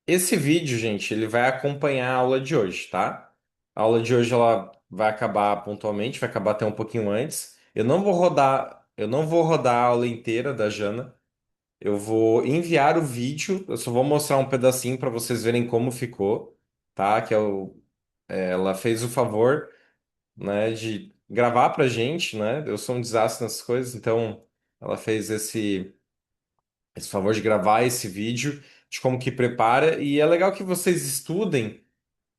Esse vídeo, gente, ele vai acompanhar a aula de hoje, tá? A aula de hoje ela vai acabar pontualmente, vai acabar até um pouquinho antes. Eu não vou rodar a aula inteira da Jana. Eu vou enviar o vídeo, eu só vou mostrar um pedacinho para vocês verem como ficou, tá? Ela fez o favor, né, de gravar pra gente, né? Eu sou um desastre nessas coisas, então ela fez esse favor de gravar esse vídeo, de como que prepara. E é legal que vocês estudem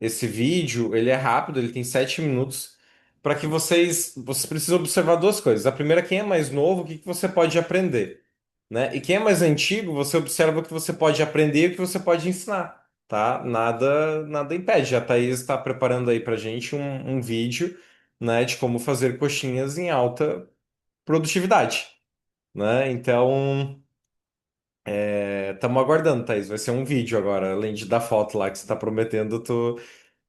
esse vídeo. Ele é rápido, ele tem 7 minutos. Para que vocês precisam observar duas coisas. A primeira, quem é mais novo, o que que você pode aprender, né? E quem é mais antigo, você observa o que você pode aprender e o que você pode ensinar, tá? Nada impede. A Thaís está preparando aí para gente um vídeo, né, de como fazer coxinhas em alta produtividade, né? Então estamos aguardando, Thaís. Vai ser um vídeo agora. Além de dar foto lá que você está prometendo, tu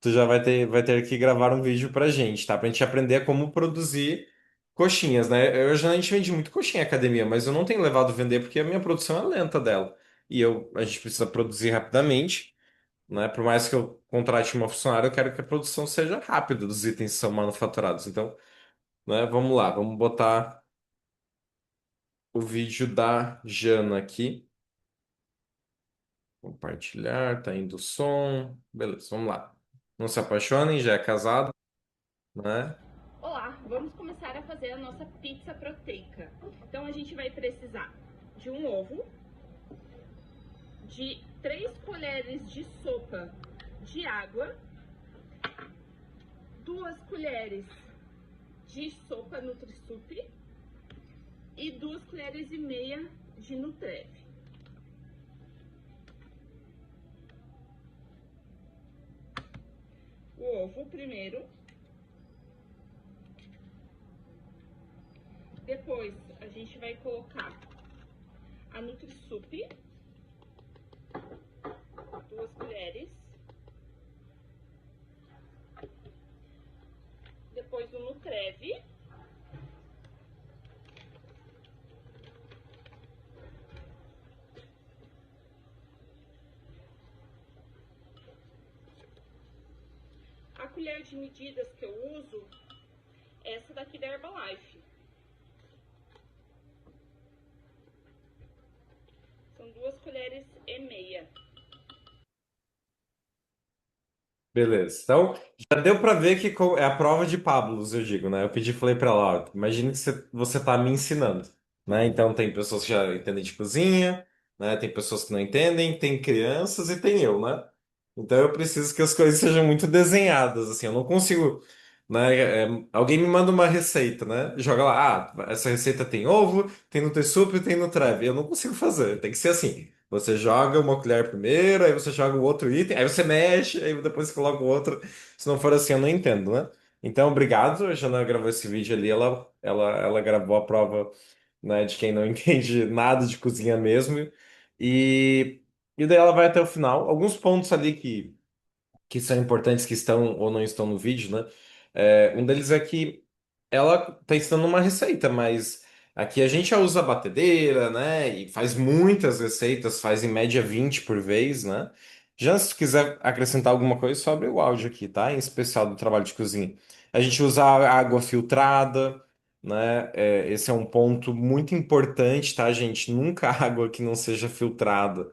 já vai ter que gravar um vídeo pra gente, tá? Pra gente aprender a como produzir coxinhas, né? Eu já a gente vende muito coxinha em academia, mas eu não tenho levado a vender porque a minha produção é lenta dela. A gente precisa produzir rapidamente, né? Por mais que eu contrate uma funcionária, eu quero que a produção seja rápida dos itens que são manufaturados. Então, né, vamos lá, vamos botar o vídeo da Jana aqui. Compartilhar, tá indo o som. Beleza, vamos lá. Não se apaixonem, já é casado, né? Olá, vamos começar a fazer a nossa pizza proteica. Então a gente vai precisar de um ovo, de 3 colheres de sopa de água, 2 colheres de sopa Nutri-Sup e 2 colheres e meia de Nutrev. O ovo primeiro, depois a gente vai colocar a Nutri-Sup, 2 colheres, depois o Nutrev, colher de medidas que eu uso é essa daqui da Herbalife. São 2,5 colheres. Beleza. Então, já deu pra ver que é a prova de Pablos, eu digo, né? Eu pedi, falei pra ela, ó, imagine que você tá me ensinando, né? Então, tem pessoas que já entendem de cozinha, né? Tem pessoas que não entendem, tem crianças e tem eu, né? Então, eu preciso que as coisas sejam muito desenhadas, assim. Eu não consigo, né? Alguém me manda uma receita, né? Joga lá, essa receita tem ovo, tem no Nutri-Sup e tem no Treve. Eu não consigo fazer, tem que ser assim. Você joga uma colher primeiro, aí você joga o outro item, aí você mexe, aí depois você coloca o outro. Se não for assim, eu não entendo, né? Então, obrigado. A Jana gravou esse vídeo ali, ela gravou a prova, né, de quem não entende nada de cozinha mesmo. E, e daí ela vai até o final. Alguns pontos ali que são importantes, que estão ou não estão no vídeo, né? Um deles é que ela está ensinando uma receita, mas aqui a gente já usa batedeira, né? E faz muitas receitas, faz em média 20 por vez, né? Já se tu quiser acrescentar alguma coisa sobre o áudio aqui, tá? Em especial do trabalho de cozinha. A gente usa água filtrada, né? Esse é um ponto muito importante, tá, gente? Nunca água que não seja filtrada,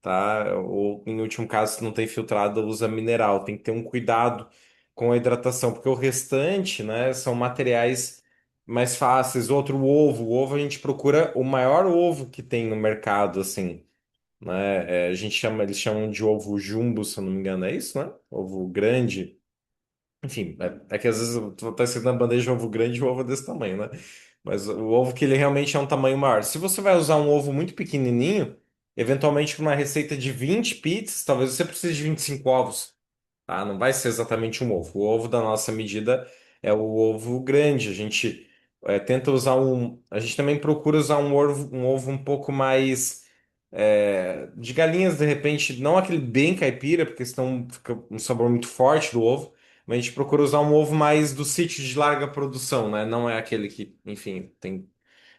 tá? Ou, em último caso, se não tem filtrado, usa mineral. Tem que ter um cuidado com a hidratação, porque o restante, né, são materiais mais fáceis. Outro, o ovo a gente procura o maior ovo que tem no mercado, assim, né? Eles chamam de ovo jumbo, se eu não me engano, é isso, né? Ovo grande. Enfim, é que às vezes tá escrito na bandeja ovo grande e o ovo é desse tamanho, né? Mas o ovo que ele realmente é um tamanho maior. Se você vai usar um ovo muito pequenininho, eventualmente para uma receita de 20 pizzas, talvez você precise de 25 ovos, tá? Não vai ser exatamente um ovo. O ovo da nossa medida é o ovo grande. A gente tenta usar a gente também procura usar um ovo um pouco mais de galinhas, de repente, não aquele bem caipira, porque senão fica um sabor muito forte do ovo. Mas a gente procura usar um ovo mais do sítio de larga produção, né? Não é aquele que, enfim, tem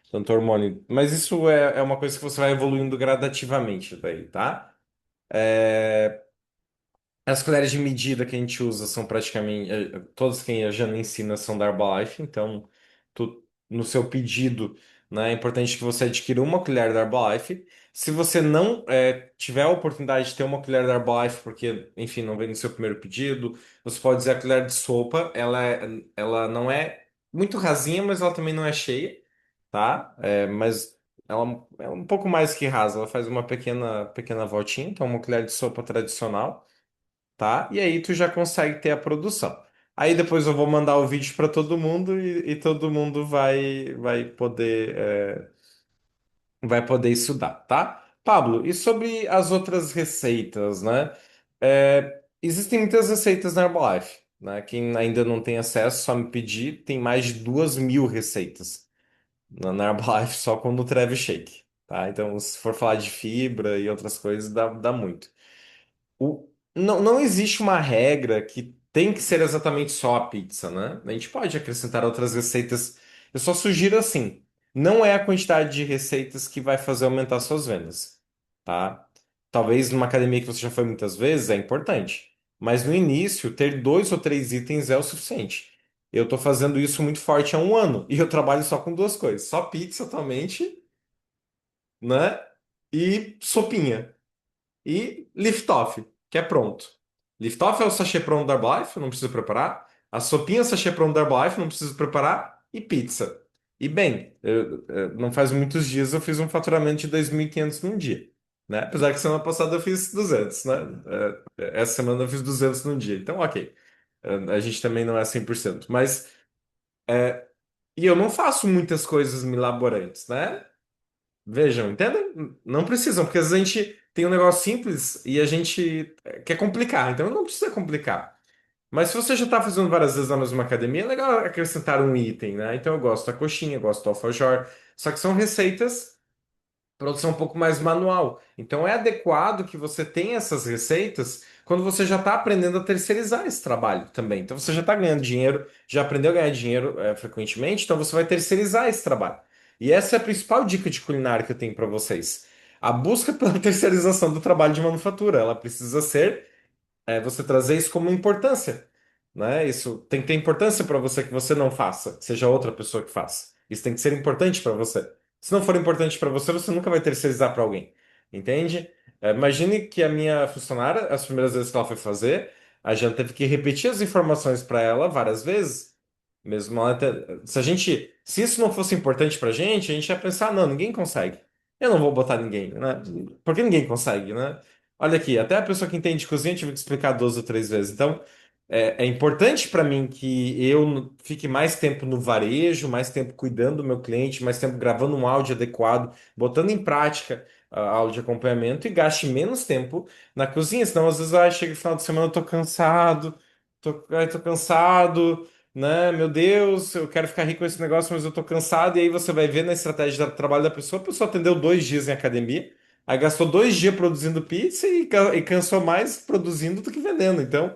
tanto hormônio. Mas isso é uma coisa que você vai evoluindo gradativamente daí, tá? É, As colheres de medida que a gente usa são praticamente todas que a Jana ensina são da Herbalife, então no seu pedido, né, é importante que você adquira uma colher da Herbalife. Se você não tiver a oportunidade de ter uma colher da Herbalife, porque, enfim, não vem no seu primeiro pedido, você pode usar a colher de sopa. Ela não é muito rasinha, mas ela também não é cheia, tá? Mas ela é um pouco mais que rasa, ela faz uma pequena voltinha, então uma colher de sopa tradicional, tá? E aí tu já consegue ter a produção. Aí depois eu vou mandar o vídeo para todo mundo e todo mundo vai poder estudar, tá? Pablo, e sobre as outras receitas, né? Existem muitas receitas na Herbalife, né? Quem ainda não tem acesso, só me pedir, tem mais de 2.000 receitas na Herbalife só com o Nutreve Shake, tá? Então, se for falar de fibra e outras coisas, dá muito. Não existe uma regra que tem que ser exatamente só a pizza, né? A gente pode acrescentar outras receitas. Eu só sugiro assim: não é a quantidade de receitas que vai fazer aumentar suas vendas, tá? Talvez numa academia que você já foi muitas vezes é importante, mas no início, ter 2 ou 3 itens é o suficiente. Eu estou fazendo isso muito forte há um ano e eu trabalho só com duas coisas: só pizza atualmente, né? E sopinha. E Liftoff, que é pronto. Liftoff é o sachê pronto da Herbalife, não preciso preparar. A sopinha é o sachê pronto da Herbalife, não preciso preparar. E pizza. E bem, não faz muitos dias eu fiz um faturamento de 2.500 num dia, né? Apesar que semana passada eu fiz 200, né? Essa semana eu fiz 200 num dia. Então, ok. A gente também não é 100%. Mas, e eu não faço muitas coisas milaborantes, né? Vejam, entendem? Não precisam, porque às vezes a gente tem um negócio simples e a gente quer complicar, então não precisa complicar. Mas se você já está fazendo várias vezes na mesma academia, é legal acrescentar um item, né? Então eu gosto da coxinha, eu gosto do alfajor, só que são receitas produção um pouco mais manual. Então é adequado que você tenha essas receitas quando você já está aprendendo a terceirizar esse trabalho também. Então você já está ganhando dinheiro, já aprendeu a ganhar dinheiro frequentemente, então você vai terceirizar esse trabalho. E essa é a principal dica de culinária que eu tenho para vocês. A busca pela terceirização do trabalho de manufatura, ela precisa ser você trazer isso como importância, né? Isso tem que ter importância para você que você não faça, seja outra pessoa que faça. Isso tem que ser importante para você. Se não for importante para você, você nunca vai terceirizar para alguém, entende? Imagine que a minha funcionária, as primeiras vezes que ela foi fazer, a gente teve que repetir as informações para ela várias vezes. Mesmo se a gente, se isso não fosse importante pra gente, a gente ia pensar, não, ninguém consegue. Eu não vou botar ninguém, né? Porque ninguém consegue, né? Olha aqui, até a pessoa que entende de cozinha eu tive que explicar 2 ou 3 vezes. Então, é importante para mim que eu fique mais tempo no varejo, mais tempo cuidando do meu cliente, mais tempo gravando um áudio adequado, botando em prática a aula de acompanhamento e gaste menos tempo na cozinha. Senão, às vezes, chega no final de semana, eu tô cansado, tô cansado, né? Meu Deus, eu quero ficar rico com esse negócio, mas eu tô cansado. E aí você vai ver na estratégia do trabalho da pessoa, a pessoa atendeu 2 dias em academia, aí gastou 2 dias produzindo pizza e cansou mais produzindo do que vendendo. Então,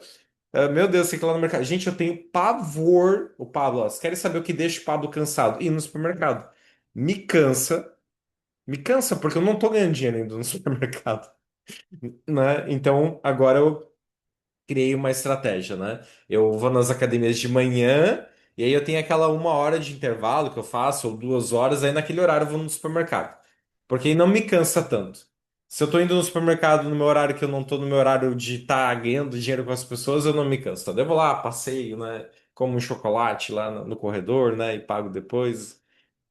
meu Deus, tem que ir lá no mercado. Gente, eu tenho pavor. O Pablo, ó, vocês querem saber o que deixa o Pablo cansado? Ir no supermercado. Me cansa, porque eu não tô ganhando dinheiro indo no supermercado, né? Então, agora eu criei uma estratégia, né? Eu vou nas academias de manhã e aí eu tenho aquela 1 hora de intervalo que eu faço, ou 2 horas, aí naquele horário eu vou no supermercado. Porque aí não me cansa tanto. Se eu tô indo no supermercado no meu horário que eu não tô no meu horário de estar ganhando dinheiro com as pessoas, eu não me canso. Então, eu vou lá, passeio, né? Como um chocolate lá no corredor, né? E pago depois.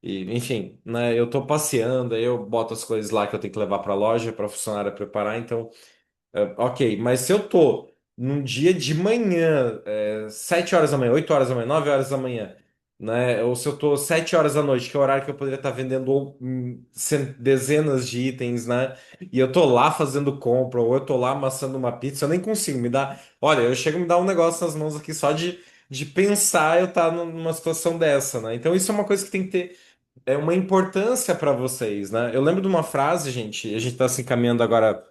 E, enfim, né? Eu tô passeando, aí eu boto as coisas lá que eu tenho que levar para a loja para a funcionária preparar, então. Ok, mas se eu tô num dia de manhã, 7 horas da manhã, 8 horas da manhã, 9 horas da manhã, né? Ou se eu tô 7 horas da noite, que é o horário que eu poderia estar vendendo dezenas de itens, né? E eu tô lá fazendo compra, ou eu tô lá amassando uma pizza, eu nem consigo me dar. Olha, eu chego a me dar um negócio nas mãos aqui só de pensar eu estar numa situação dessa, né? Então isso é uma coisa que tem que ter uma importância para vocês, né? Eu lembro de uma frase, gente, a gente está se encaminhando agora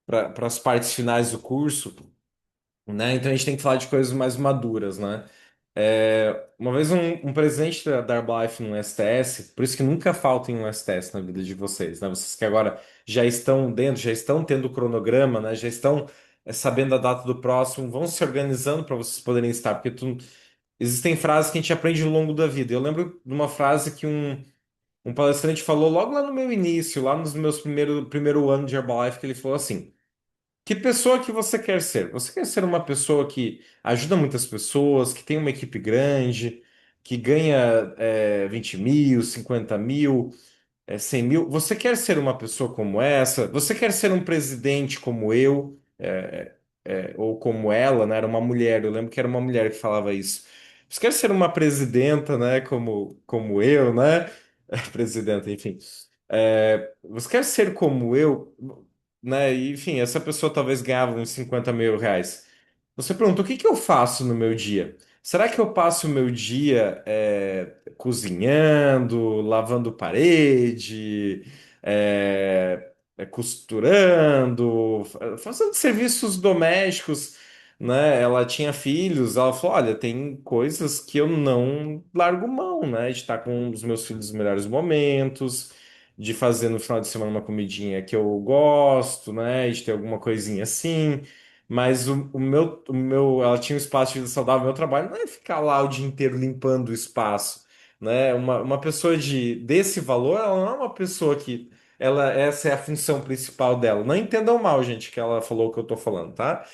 para as partes finais do curso, né? Então a gente tem que falar de coisas mais maduras, né? Uma vez um presidente da Herbalife no STS, por isso que nunca faltem um STS na vida de vocês, né? Vocês que agora já estão dentro, já estão tendo o cronograma, né? Já estão sabendo a data do próximo, vão se organizando para vocês poderem estar, porque existem frases que a gente aprende ao longo da vida. Eu lembro de uma frase que um palestrante falou logo lá no meu início, lá nos meus primeiro ano de Herbalife, que ele falou assim: que pessoa que você quer ser? Você quer ser uma pessoa que ajuda muitas pessoas, que tem uma equipe grande, que ganha 20 mil, 50 mil, 100 mil? Você quer ser uma pessoa como essa? Você quer ser um presidente como eu? Ou como ela, né? Era uma mulher, eu lembro que era uma mulher que falava isso. Você quer ser uma presidenta, né? Como eu, né? Presidenta, enfim. Você quer ser como eu, né? E, enfim, essa pessoa talvez ganhava uns 50 mil reais. Você pergunta, o que que eu faço no meu dia? Será que eu passo o meu dia cozinhando, lavando parede, costurando, fazendo serviços domésticos, né? Ela tinha filhos, ela falou, olha, tem coisas que eu não largo mão, né? De estar com os meus filhos nos melhores momentos, de fazer no final de semana uma comidinha que eu gosto, né? De ter alguma coisinha assim. Mas ela tinha um espaço de vida saudável, meu trabalho não é ficar lá o dia inteiro limpando o espaço, né? Uma pessoa desse valor, ela não é uma pessoa que essa é a função principal dela. Não entendam mal, gente, que ela falou o que eu tô falando, tá?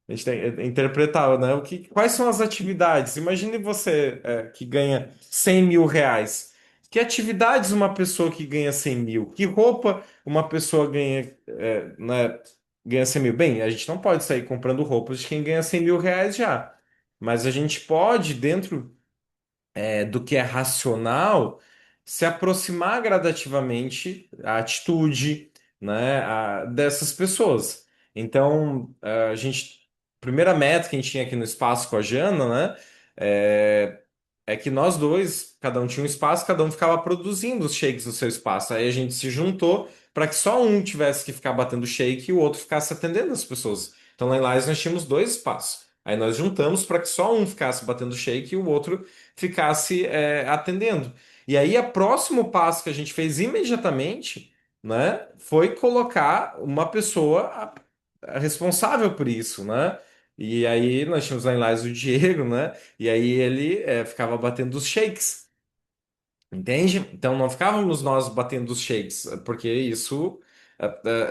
A gente tem que interpretar, né? Quais são as atividades? Imagine você que ganha 100 mil reais. Que atividades uma pessoa que ganha 100 mil? Que roupa uma pessoa ganha, né, ganha 100 mil? Bem, a gente não pode sair comprando roupas de quem ganha 100 mil reais já. Mas a gente pode, dentro do que é racional, se aproximar gradativamente a atitude, né, dessas pessoas. Então, a primeira meta que a gente tinha aqui no espaço com a Jana, né, é, é que nós dois, cada um tinha um espaço, cada um ficava produzindo os shakes no seu espaço. Aí a gente se juntou para que só um tivesse que ficar batendo shake e o outro ficasse atendendo as pessoas. Então lá em Lages nós tínhamos 2 espaços. Aí nós juntamos para que só um ficasse batendo shake e o outro ficasse atendendo. E aí, o próximo passo que a gente fez imediatamente, né, foi colocar uma pessoa responsável por isso, né? E aí nós tínhamos lá em Lages o Diego, né? E aí ele ficava batendo os shakes. Entende? Então não ficávamos nós batendo os shakes, porque isso,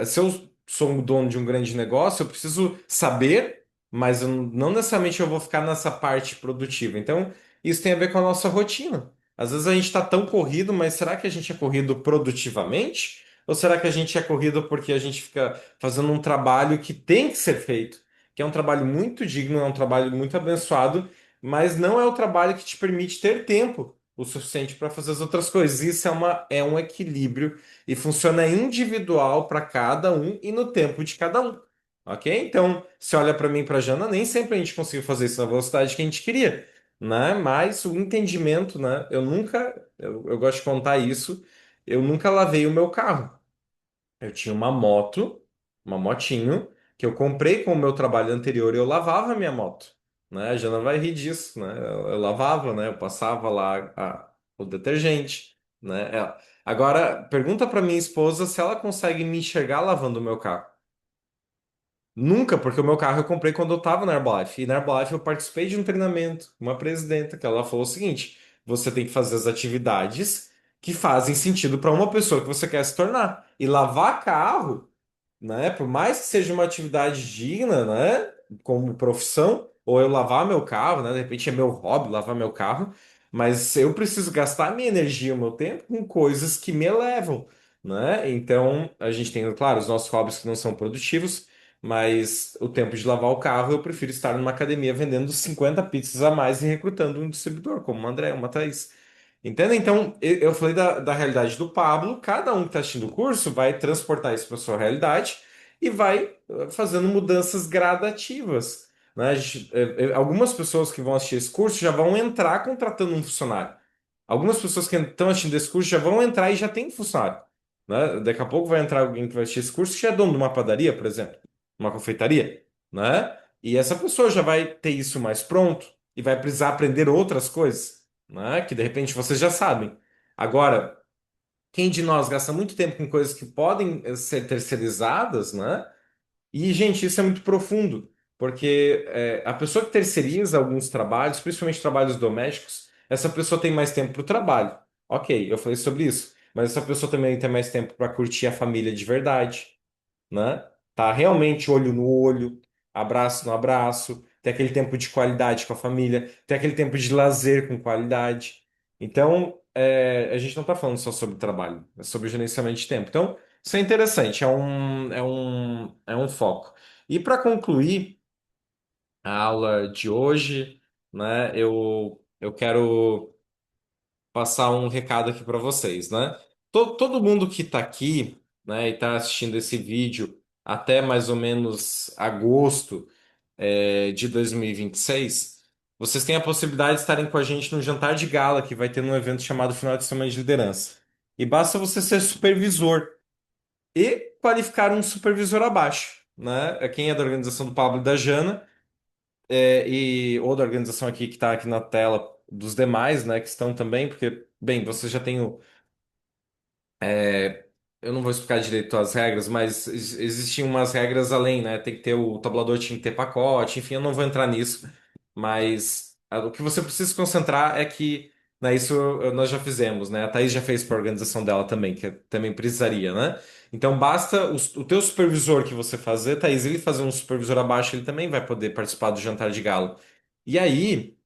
se eu sou um dono de um grande negócio, eu preciso saber, mas não necessariamente eu vou ficar nessa parte produtiva. Então isso tem a ver com a nossa rotina. Às vezes a gente está tão corrido, mas será que a gente é corrido produtivamente? Ou será que a gente é corrido porque a gente fica fazendo um trabalho que tem que ser feito, que é um trabalho muito digno, é um trabalho muito abençoado, mas não é o trabalho que te permite ter tempo o suficiente para fazer as outras coisas. Isso é um equilíbrio e funciona individual para cada um e no tempo de cada um. Ok? Então, se olha para mim e para a Jana, nem sempre a gente conseguiu fazer isso na velocidade que a gente queria, né? Mas o entendimento, né? Eu gosto de contar isso, eu nunca lavei o meu carro. Eu tinha uma moto, uma motinho, que eu comprei com o meu trabalho anterior e eu lavava a minha moto, né? A Jana vai rir disso, né? Eu lavava, né? Eu passava lá o detergente, né? Agora, pergunta para minha esposa se ela consegue me enxergar lavando o meu carro. Nunca, porque o meu carro eu comprei quando eu estava na Herbalife. E na Herbalife eu participei de um treinamento, com uma presidenta, que ela falou o seguinte: você tem que fazer as atividades que fazem sentido para uma pessoa que você quer se tornar. E lavar carro, né? Por mais que seja uma atividade digna, né? Como profissão, ou eu lavar meu carro, né? De repente é meu hobby lavar meu carro, mas eu preciso gastar minha energia, o meu tempo com coisas que me elevam, né? Então a gente tem, claro, os nossos hobbies que não são produtivos, mas o tempo de lavar o carro eu prefiro estar numa academia vendendo 50 pizzas a mais e recrutando um distribuidor, como uma André, uma Thaís. Entende? Então, eu falei da realidade do Pablo, cada um que está assistindo o curso vai transportar isso para sua realidade e vai fazendo mudanças gradativas, né? Algumas pessoas que vão assistir esse curso já vão entrar contratando um funcionário. Algumas pessoas que estão assistindo esse curso já vão entrar e já tem funcionário, né? Daqui a pouco vai entrar alguém que vai assistir esse curso que já é dono de uma padaria, por exemplo, uma confeitaria, né? E essa pessoa já vai ter isso mais pronto e vai precisar aprender outras coisas, né? Que de repente vocês já sabem. Agora, quem de nós gasta muito tempo com coisas que podem ser terceirizadas, né? E, gente, isso é muito profundo, porque a pessoa que terceiriza alguns trabalhos, principalmente trabalhos domésticos, essa pessoa tem mais tempo para o trabalho. Ok, eu falei sobre isso, mas essa pessoa também tem mais tempo para curtir a família de verdade, né? Tá realmente olho no olho, abraço no abraço, ter aquele tempo de qualidade com a família, ter aquele tempo de lazer com qualidade. Então, a gente não está falando só sobre trabalho, é sobre gerenciamento de tempo. Então, isso é interessante, é um foco. E para concluir a aula de hoje, né, eu quero passar um recado aqui para vocês, né? Todo mundo que está aqui, né, e está assistindo esse vídeo até mais ou menos agosto, de 2026, vocês têm a possibilidade de estarem com a gente no jantar de gala que vai ter num evento chamado Final de Semana de Liderança. E basta você ser supervisor e qualificar um supervisor abaixo, né? Quem é da organização do Pablo e da Jana, ou da organização aqui que está aqui na tela dos demais, né, que estão também, porque, bem, você já tem eu não vou explicar direito as regras, mas existiam umas regras além, né? Tem que ter o tabulador, tinha que ter pacote, enfim, eu não vou entrar nisso. Mas o que você precisa se concentrar é que, né, isso nós já fizemos, né? A Thaís já fez para a organização dela também, que também precisaria, né? Então basta o teu supervisor que você fazer, Thaís, ele fazer um supervisor abaixo, ele também vai poder participar do jantar de gala. E aí.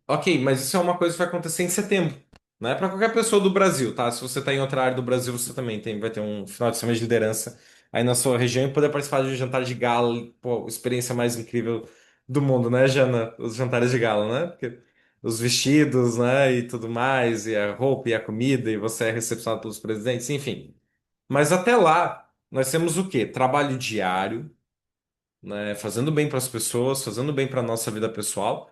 Ok, mas isso é uma coisa que vai acontecer em setembro, né? Para qualquer pessoa do Brasil, tá? Se você está em outra área do Brasil, você também vai ter um final de semana de liderança aí na sua região e poder participar de um jantar de gala, pô, experiência mais incrível do mundo, né, Jana? Os jantares de gala, né? Porque os vestidos, né, e tudo mais, e a roupa e a comida, e você é recepcionado pelos presidentes, enfim. Mas até lá, nós temos o quê? Trabalho diário, né? Fazendo bem para as pessoas, fazendo bem para a nossa vida pessoal.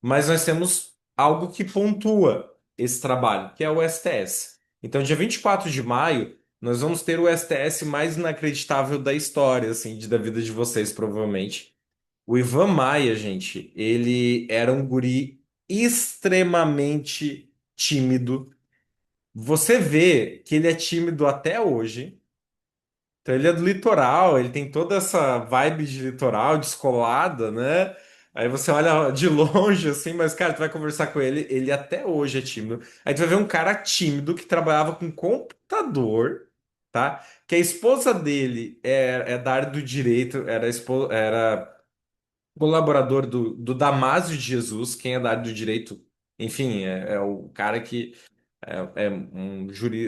Mas nós temos algo que pontua esse trabalho, que é o STS. Então, dia 24 de maio, nós vamos ter o STS mais inacreditável da história, assim, da vida de vocês, provavelmente. O Ivan Maia, gente, ele era um guri extremamente tímido. Você vê que ele é tímido até hoje, Então ele é do litoral, ele tem toda essa vibe de litoral, descolada, né? Aí você olha de longe assim, mas cara, tu vai conversar com ele, ele até hoje é tímido. Aí tu vai ver um cara tímido que trabalhava com computador, tá? Que a esposa dele é da área do direito, era colaborador do Damásio de Jesus, quem é da área do direito, enfim, é o cara que é um juri,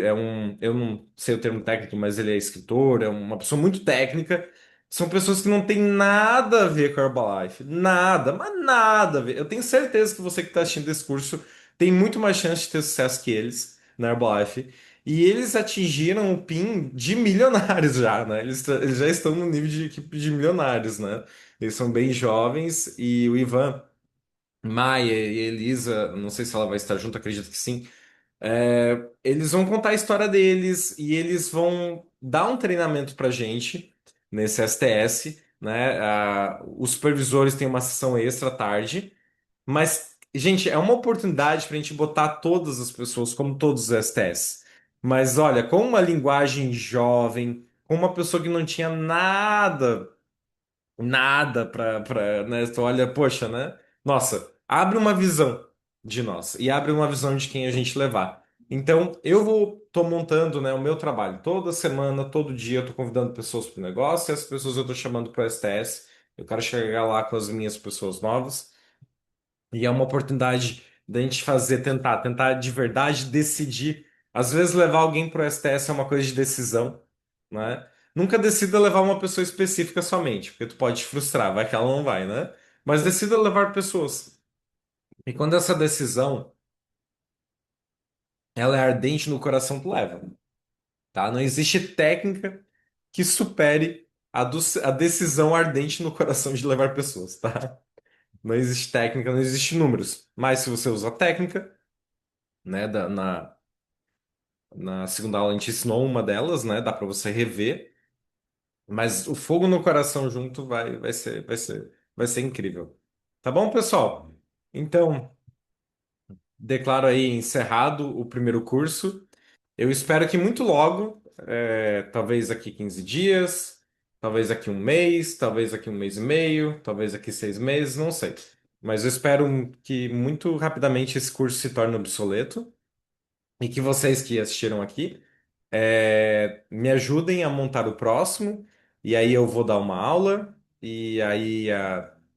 eu não sei o termo técnico, mas ele é escritor, é uma pessoa muito técnica. São pessoas que não têm nada a ver com a Herbalife, nada, mas nada a ver. Eu tenho certeza que você que está assistindo esse curso tem muito mais chance de ter sucesso que eles na Herbalife. E eles atingiram o PIN de milionários já, né? Eles já estão no nível de equipe de milionários, né? Eles são bem jovens e o Ivan, Maia e Elisa, não sei se ela vai estar junto, acredito que sim. Eles vão contar a história deles e eles vão dar um treinamento pra gente nesse STS, né? Os supervisores têm uma sessão extra à tarde, mas, gente, é uma oportunidade pra gente botar todas as pessoas, como todos os STS. Mas olha, com uma linguagem jovem, com uma pessoa que não tinha nada né? Tu olha, poxa, né? Nossa, abre uma visão de nós e abre uma visão de quem a gente levar. Então, tô montando, né, o meu trabalho toda semana, todo dia, eu tô convidando pessoas para o negócio e as pessoas eu tô chamando para o STS. Eu quero chegar lá com as minhas pessoas novas. E é uma oportunidade da gente tentar de verdade decidir. Às vezes levar alguém para o STS é uma coisa de decisão, né? Nunca decida levar uma pessoa específica somente, porque tu pode te frustrar, vai que ela não vai, né? Mas decida levar pessoas. E quando essa decisão ela é ardente no coração, tu leva, tá? Não existe técnica que supere a decisão ardente no coração de levar pessoas, tá? Não existe técnica, não existe números. Mas se você usa técnica, né, na segunda aula a gente ensinou uma delas, né? Dá para você rever, mas o fogo no coração junto vai ser incrível. Tá bom, pessoal? Então, declaro aí encerrado o primeiro curso. Eu espero que muito logo, talvez aqui 15 dias, talvez aqui um mês, talvez aqui um mês e meio, talvez aqui 6 meses, não sei. Mas eu espero que muito rapidamente esse curso se torne obsoleto e que vocês que assistiram aqui me ajudem a montar o próximo, e aí eu vou dar uma aula, e aí,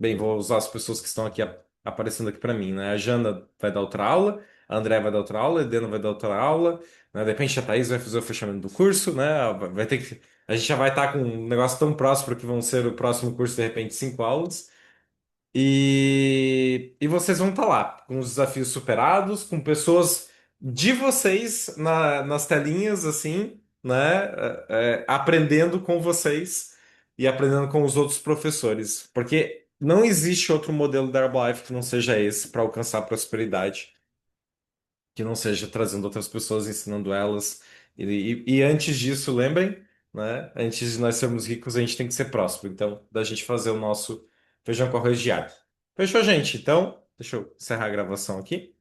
bem, vou usar as pessoas que estão aqui aparecendo aqui para mim, né? A Jana vai dar outra aula, a André vai dar outra aula, a Edena vai dar outra aula, né? De repente a Thaís vai fazer o fechamento do curso, né? Vai ter que, a gente já vai estar com um negócio tão próximo que vão ser o próximo curso, de repente, 5 aulas. E vocês vão estar lá, com os desafios superados, com pessoas de vocês nas telinhas, assim, né? Aprendendo com vocês e aprendendo com os outros professores. Porque não existe outro modelo da Herbalife que não seja esse para alcançar a prosperidade, que não seja trazendo outras pessoas, ensinando elas. E antes disso, lembrem, né? Antes de nós sermos ricos, a gente tem que ser próspero. Então, da gente fazer o nosso feijão com arroz diário. Fechou, gente? Então, deixa eu encerrar a gravação aqui.